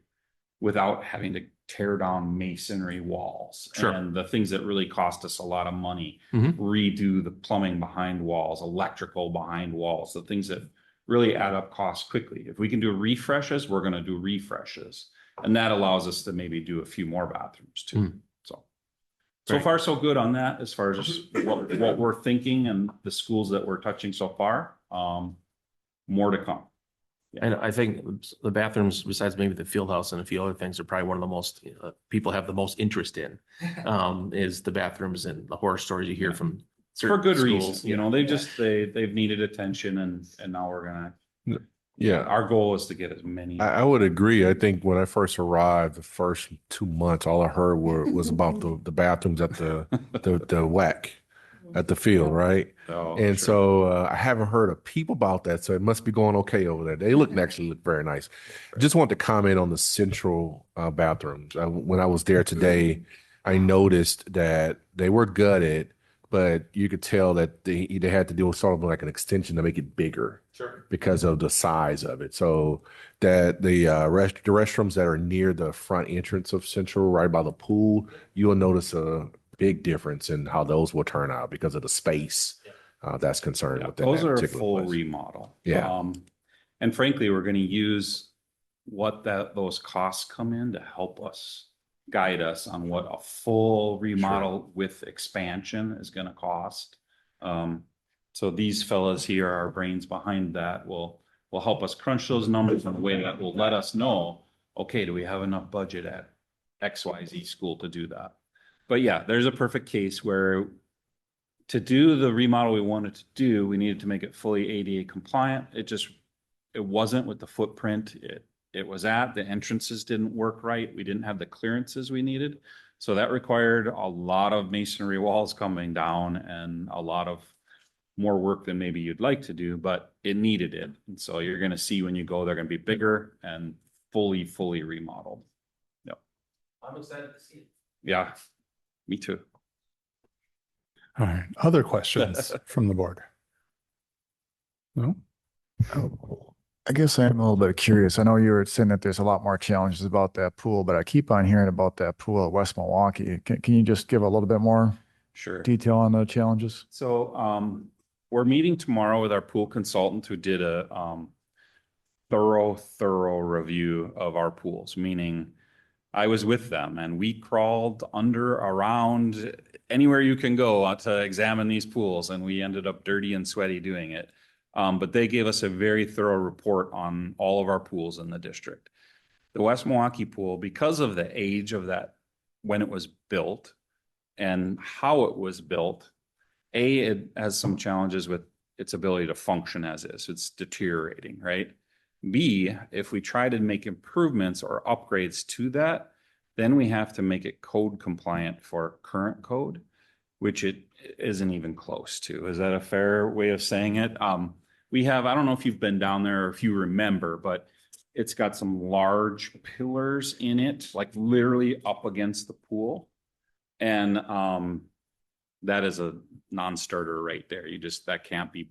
without having to tear down masonry walls and the things that really cost us a lot of money, redo the plumbing behind walls, electrical behind walls, the things that really add up cost quickly. If we can do refreshes, we're going to do refreshes. And that allows us to maybe do a few more bathrooms too. So far, so good on that as far as just what we're thinking and the schools that we're touching so far. More to come. And I think the bathrooms, besides maybe the field house and a few other things, are probably one of the most people have the most interest in is the bathrooms and the horror stories you hear from certain for good schools. reason. You know, they've needed attention and now we're gonna. Yeah. Our goal is to get as many. I would agree. I think when I first arrived, the first 2 months, all I heard was about the bathrooms at the WAC at the field, right? So I haven't heard a peep about that. So it must be going okay over there. They actually look very nice. Just want to comment on the central bathrooms. When I was there today, I noticed that they were gutted, but you could tell that they had to do sort of like an extension to make it bigger because of the size of it. So that the restrooms that are near the front entrance of Central, right by the pool, you'll notice a big difference in how those will turn out because of the space that's concerned with that. Those are a particular full place. remodel. Yeah. And frankly, we're going to use what those costs come in to help us guide us on what a full remodel with expansion is going to cost. So these fellas here, our brains behind that, will help us crunch those numbers in a way that will let us know, okay, do we have enough budget at XYZ school to do that? But yeah, there's a perfect case where to do the remodel we wanted to do, we needed to make it fully ADA compliant. It wasn't with the footprint it was at. The entrances didn't work right. We didn't have the clearances we needed. So that required a lot of masonry walls coming down and a lot of more work than maybe you'd like to do, but it needed it. And so you're going to see when you go, they're going to be bigger and fully remodeled. Yep. I'm excited to see it. Yeah, me too. All right. Other questions from the board? No? I guess I'm a little bit curious. I know you were saying that there's a lot more challenges about that pool, but I keep on hearing about that pool at West Milwaukee. Can you just give a little bit more detail on the challenges? So we're meeting tomorrow with our pool consultant who did a thorough review of our pools, meaning I was with them and we crawled under, around, anywhere you can go to examine these pools, and we ended up dirty and sweaty doing it. But they gave us a very thorough report on all of our pools in the district. The West Milwaukee pool, because of the age of that, when it was built and how it was built, it has some challenges with its ability to function as is. It's deteriorating, right? B, if we try to make improvements or upgrades to that, then we have to make it code compliant for current code, which it isn't even close to. Is that a fair way of saying it? We have, I don't know if you've been down there or if you remember, but it's got some large pillars in it, like literally up against the pool. And that is a non-starter right there. That can't be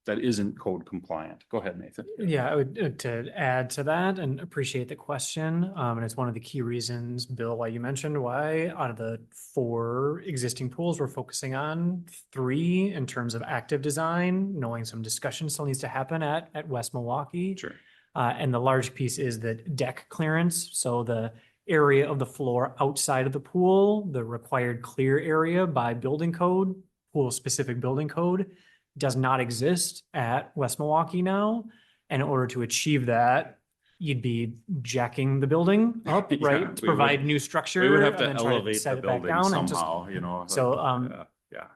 that isn't code compliant. Go ahead, Nathan. Yeah, I would to add to that and appreciate the question. And it's one of the key reasons, Bill, why you mentioned why out of the 4 existing pools, we're focusing on 3 in terms of active design, knowing some discussion still needs to happen at West Milwaukee. Sure. And the large piece is the deck clearance. So the area of the floor outside of the pool, the required clear area by building code, pool specific building code, does not exist at West Milwaukee now. And in order to achieve that, you'd be jacking the building up, Yeah, right? To we provide would- new structure. We would have to and then try elevate set the it back building down and just- somehow, you know. So, yeah.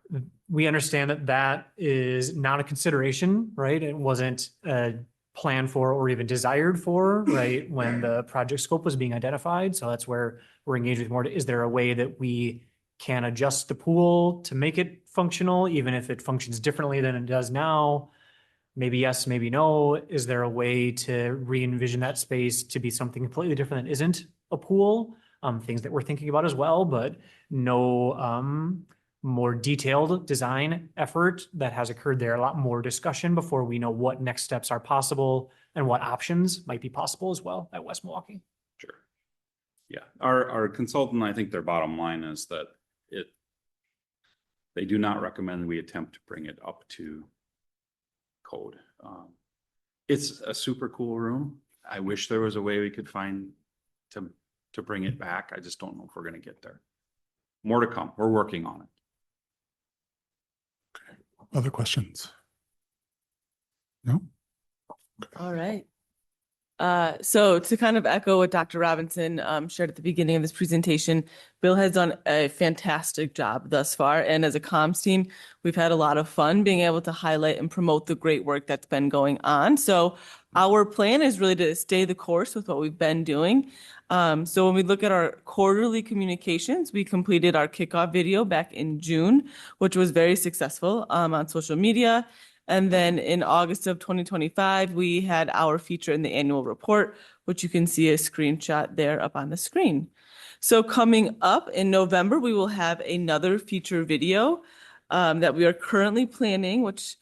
we understand that that is not a consideration, right? It wasn't planned for or even desired for, right? When the project scope was being identified. So that's where we're engaged with more. Is there a way that we can adjust the pool to make it functional, even if it functions differently than it does now? Maybe yes, maybe no. Is there a way to re-envision that space to be something completely different that isn't a pool? Things that we're thinking about as well, but no more detailed design effort that has occurred there. A lot more discussion before we know what next steps are possible and what options might be possible as well at West Milwaukee. Sure. Yeah, our consultant, I think their bottom line is that they do not recommend we attempt to bring it up to code. It's a super cool room. I wish there was a way we could find to bring it back. I just don't know if we're going to get there. More to come. We're working on it. Other questions? No? All right. So to kind of echo what Dr. Robinson shared at the beginning of this presentation, Bill has done a fantastic job thus far. And as a comms team, we've had a lot of fun being able to highlight and promote the great work that's been going on. So our plan is really to stay the course with what we've been doing. So when we look at our quarterly communications, we completed our kickoff video back in June, which was very successful on social media. And then in August of 2025, we had our feature in the annual report, which you can see a screenshot there up on the screen. So coming up in November, we will have another feature video that we are currently planning, which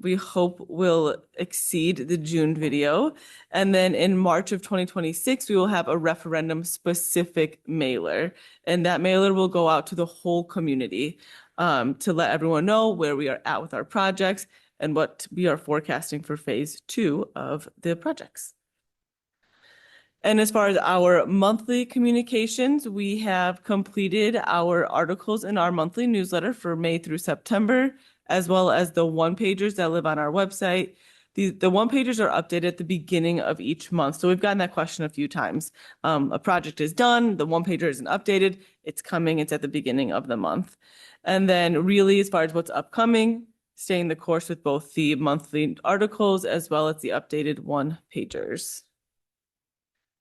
we hope will exceed the June video. And then in March of 2026, we will have a referendum specific mailer. And that mailer will go out to the whole community to let everyone know where we are at with our projects and what we are forecasting for phase 2 of the projects. And as far as our monthly communications, we have completed our articles in our monthly newsletter for May through September, as well as the one-pagers that live on our website. The one-pagers are updated at the beginning of each month. So we've gotten that question a few times. A project is done, the one-pager isn't updated, it's coming, it's at the beginning of the month. And then really, as far as what's upcoming, staying the course with both the monthly articles as well as the updated one-pagers.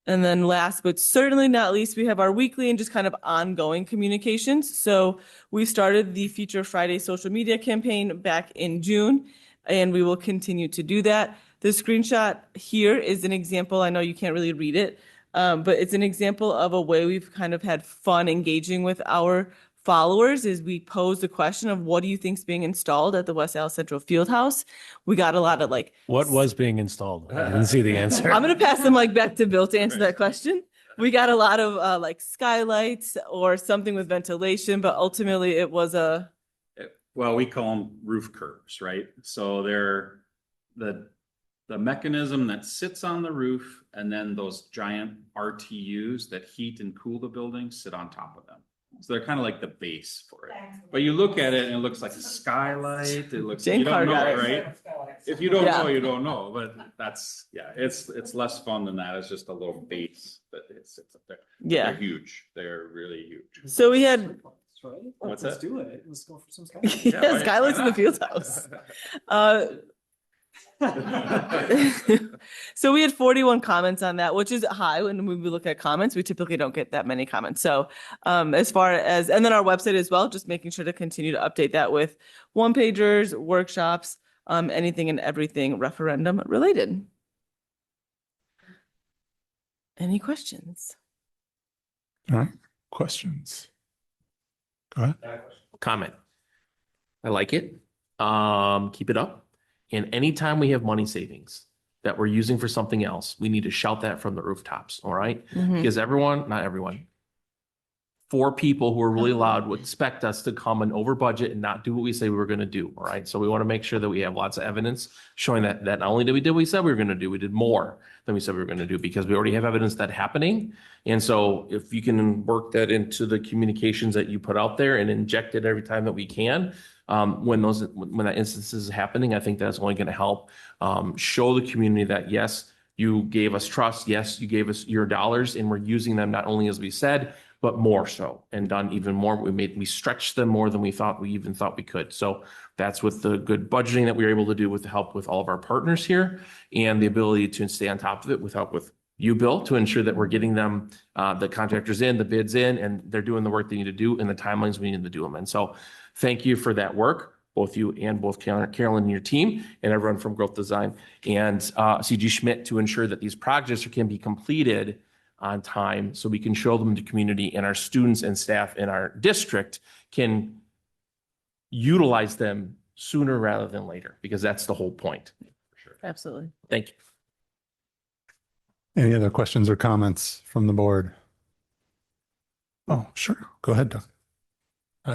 And then last but certainly not least, we have our weekly and just kind of ongoing communications. So we started the Feature Friday social media campaign back in June, and we will continue to do that. The screenshot here is an example. I know you can't really read it, but it's an example of a way we've kind of had fun engaging with our followers. Is we posed the question of what do you think is being installed at the West Allis Central Fieldhouse? We got a lot of What was being installed? I didn't see the answer. I'm going to pass them back to Bill to answer that question. We got a lot of skylights or something with ventilation, but ultimately it was well, we call them roof curves, right? So they're the mechanism that sits on the roof, and then those giant RTUs that heat and cool the building sit on top of them. So they're kind of like the base for it. But you look at it and it looks like a skylight. It looks, you don't know, right? If you don't know, you don't know. But that's, it's less fun than that. It's just a little base that it sits up there. Yeah. They're huge. They're really huge. So we had What's Let's that? do it. Let's go for some skylights. yeah, skylights in the field house. So we had 41 comments on that, which is high. When we look at comments, we typically don't get that many comments. So as far as, and then our website as well, just making sure to continue to update that with one-pagers, workshops, anything and everything referendum related. Any questions? All right, questions? Go ahead. Comment. I like it. Keep it up. And anytime we have money savings that we're using for something else, we need to shout that from the rooftops, all right? Because everyone, not everyone, 4 people who are really loud would expect us to come and over budget and not do what we say we were going to do. All right. So we want to make sure that we have lots of evidence showing that not only did we do what we said we were going to do, we did more than we said we were going to do because we already have evidence that happening. And so if you can work that into the communications that you put out there and inject it every time that we can, when that instance is happening, I think that's only going to help show the community that yes, you gave us trust. Yes, you gave us your dollars and we're using them not only as we said, but more so and done even more. We stretched them more than we thought we could. So that's with the good budgeting that we were able to do with the help with all of our partners here and the ability to stay on top of it with help with you, Bill, to ensure that we're getting them, the contractors in, the bids in, and they're doing the work they need to do in the timelines we need to do them. And so thank you for that work, both you and both Carolyn and your team and everyone from Growth Design and CG Schmidt to ensure that these projects can be completed on time so we can show them to the community and our students and staff in our district can utilize them sooner rather than later, because that's the whole point. Absolutely. Thank you. Any other questions or comments from the board? Oh, sure. Go ahead, Doug.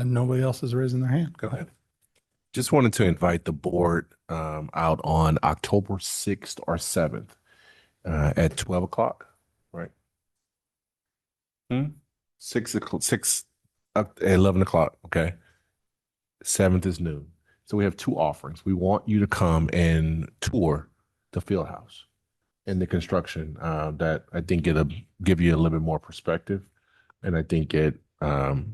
Nobody else is raising their hand. Go ahead. Just wanted to invite the board out on October 6th or 7th at 12 o'clock, right? 6 o'clock, 11 o'clock. Okay. 7th is noon. So we have 2 offerings. We want you to come and tour the field house and the construction that I think it'll give you a little bit more perspective. And I think it, to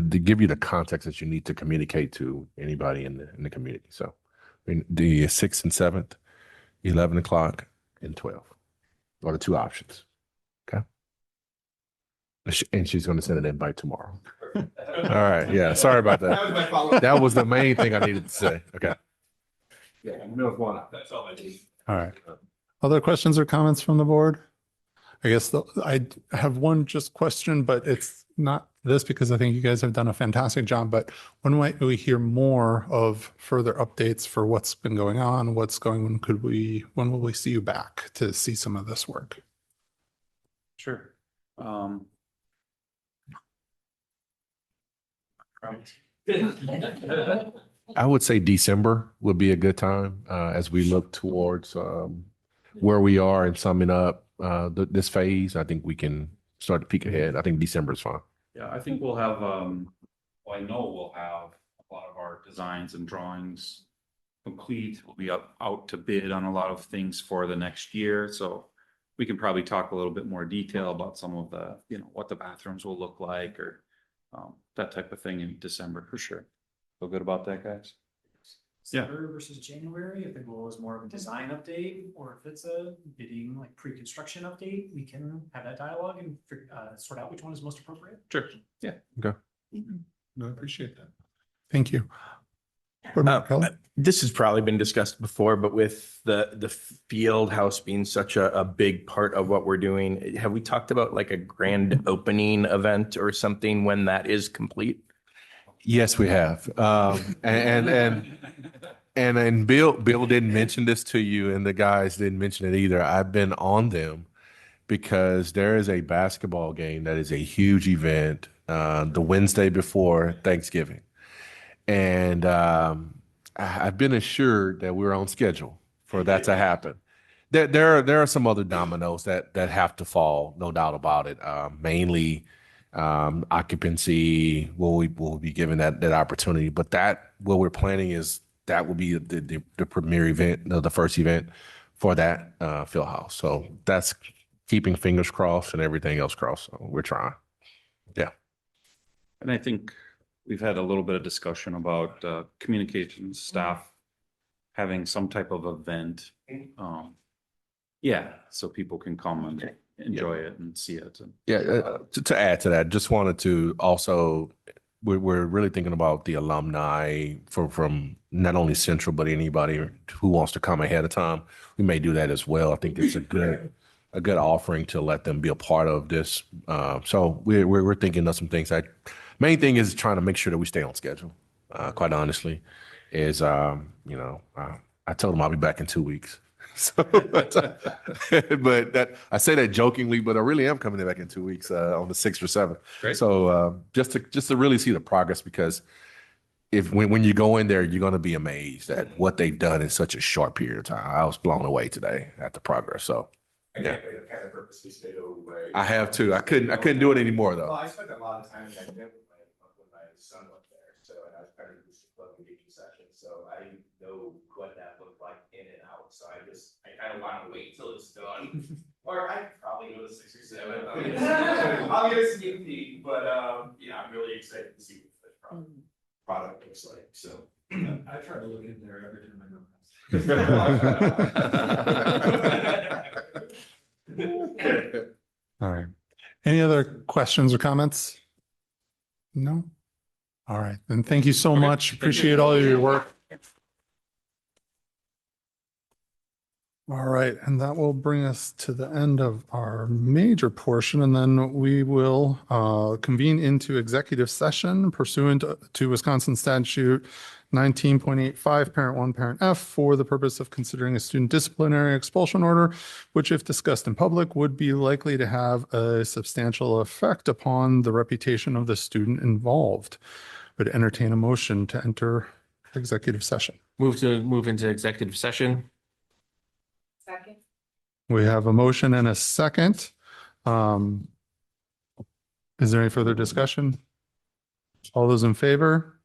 give you the context that you need to communicate to anybody in the community. So the 6th and 7th, 11 o'clock and 12 are the 2 options. Okay. And she's going to send an invite tomorrow. All right. Yeah. Sorry about that. That was my follow-up. That was the main thing I needed to say. Okay. Yeah. That's all I need. All right. Other questions or comments from the board? I guess I have one just question, but it's not this because I think you guys have done a fantastic job. But when might we hear more of further updates for what's been going on? When will we see you back to see some of this work? Sure. I would say December would be a good time as we look towards where we are and summing up this phase. I think we can start to peek ahead. I think December is fine. Yeah, I think we'll have, I know we'll have a lot of our designs and drawings complete. We'll be out to bid on a lot of things for the next year. So we can probably talk a little bit more detail about some of the, what the bathrooms will look like or that type of thing in December for sure. Feel good about that, guys? Yeah. December versus January, if the goal is more of a design update, or if it's a bidding, like pre-construction update, we can have that dialogue and sort out which one is most appropriate. Sure. Yeah. Okay. No, I appreciate that. Thank you. This has probably been discussed before, but with the field house being such a big part of what we're doing, have we talked about like a grand opening event or something when that is complete? Yes, we have. And Bill didn't mention this to you, and the guys didn't mention it either. I've been on them because there is a basketball game that is a huge event the Wednesday before Thanksgiving. And I've been assured that we're on schedule for that to happen. There are some other dominoes that have to fall, no doubt about it. Mainly occupancy will be given that opportunity. But what we're planning is that will be the premier event, the first event for that field house. So that's keeping fingers crossed and everything else crossed. So we're trying. Yeah. And I think we've had a little bit of discussion about communications staff having some type of event. So people can come and enjoy it and see it. To add to that, just wanted to also, we're really thinking about the alumni from not only Central, but anybody who wants to come ahead of time. We may do that as well. I think it's a good offering to let them be a part of this. So we're thinking of some things. Main thing is trying to make sure that we stay on schedule. Quite honestly, is I I told him I'll be back in 2 weeks. So, but I say that jokingly, but I really am coming back in 2 weeks on the 6th or 7th. Great. So just to really see the progress, because when you go in there, you're going to be amazed at what they've done in such a short period of time. I was blown away today at the progress. So yeah, I have too. I couldn't do it anymore though. Well, I spent a lot of time in that gym when my son went there, so and I was part of the club engagement session, so I know what that looked like in and out. So I kind of want to wait till it's done, or I probably go to 6 or 7. I'll get a sneak peek, but yeah, I'm really excited to see what the product looks like. So I try to look in there every time I go. All right. Any other questions or comments? No? All right. Then thank you so much. Appreciate all of your work. All right. And that will bring us to the end of our major portion. And then we will convene into executive session pursuant to Wisconsin statute 19.85, parent 1, parent F, for the purpose of considering a student disciplinary expulsion order, which if discussed in public would be likely to have a substantial effect upon the reputation of the student involved. Would entertain a motion to enter executive session. Move into executive session. Second. We have a motion and a second. Is there any further discussion? All those in favor?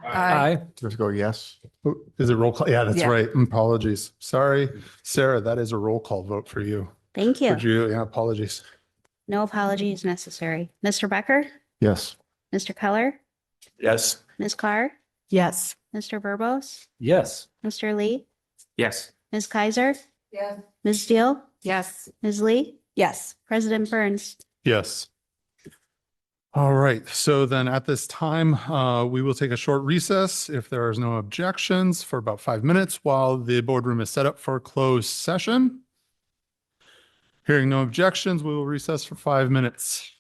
Aye. Let's go, yes. Oh, is it roll call? Yeah, that's Yeah. right. Apologies. Sorry, Sarah, that is a roll call vote for you. Thank you. Would you? Yeah, apologies. No apologies necessary. Mr. Becker, Yes. Mr. Keller, Yes. Ms. Carr, Yes. Mr. Burbos, Yes. Mr. Lee, Yes. Ms. Kaiser, Yes. Ms. Steele, Yes. Ms. Lee, Yes. President Burns. Yes. All right. So then at this time, we will take a short recess if there is no objections for about 5 minutes while the boardroom is set up for closed session. Hearing no objections, we will recess for 5 minutes.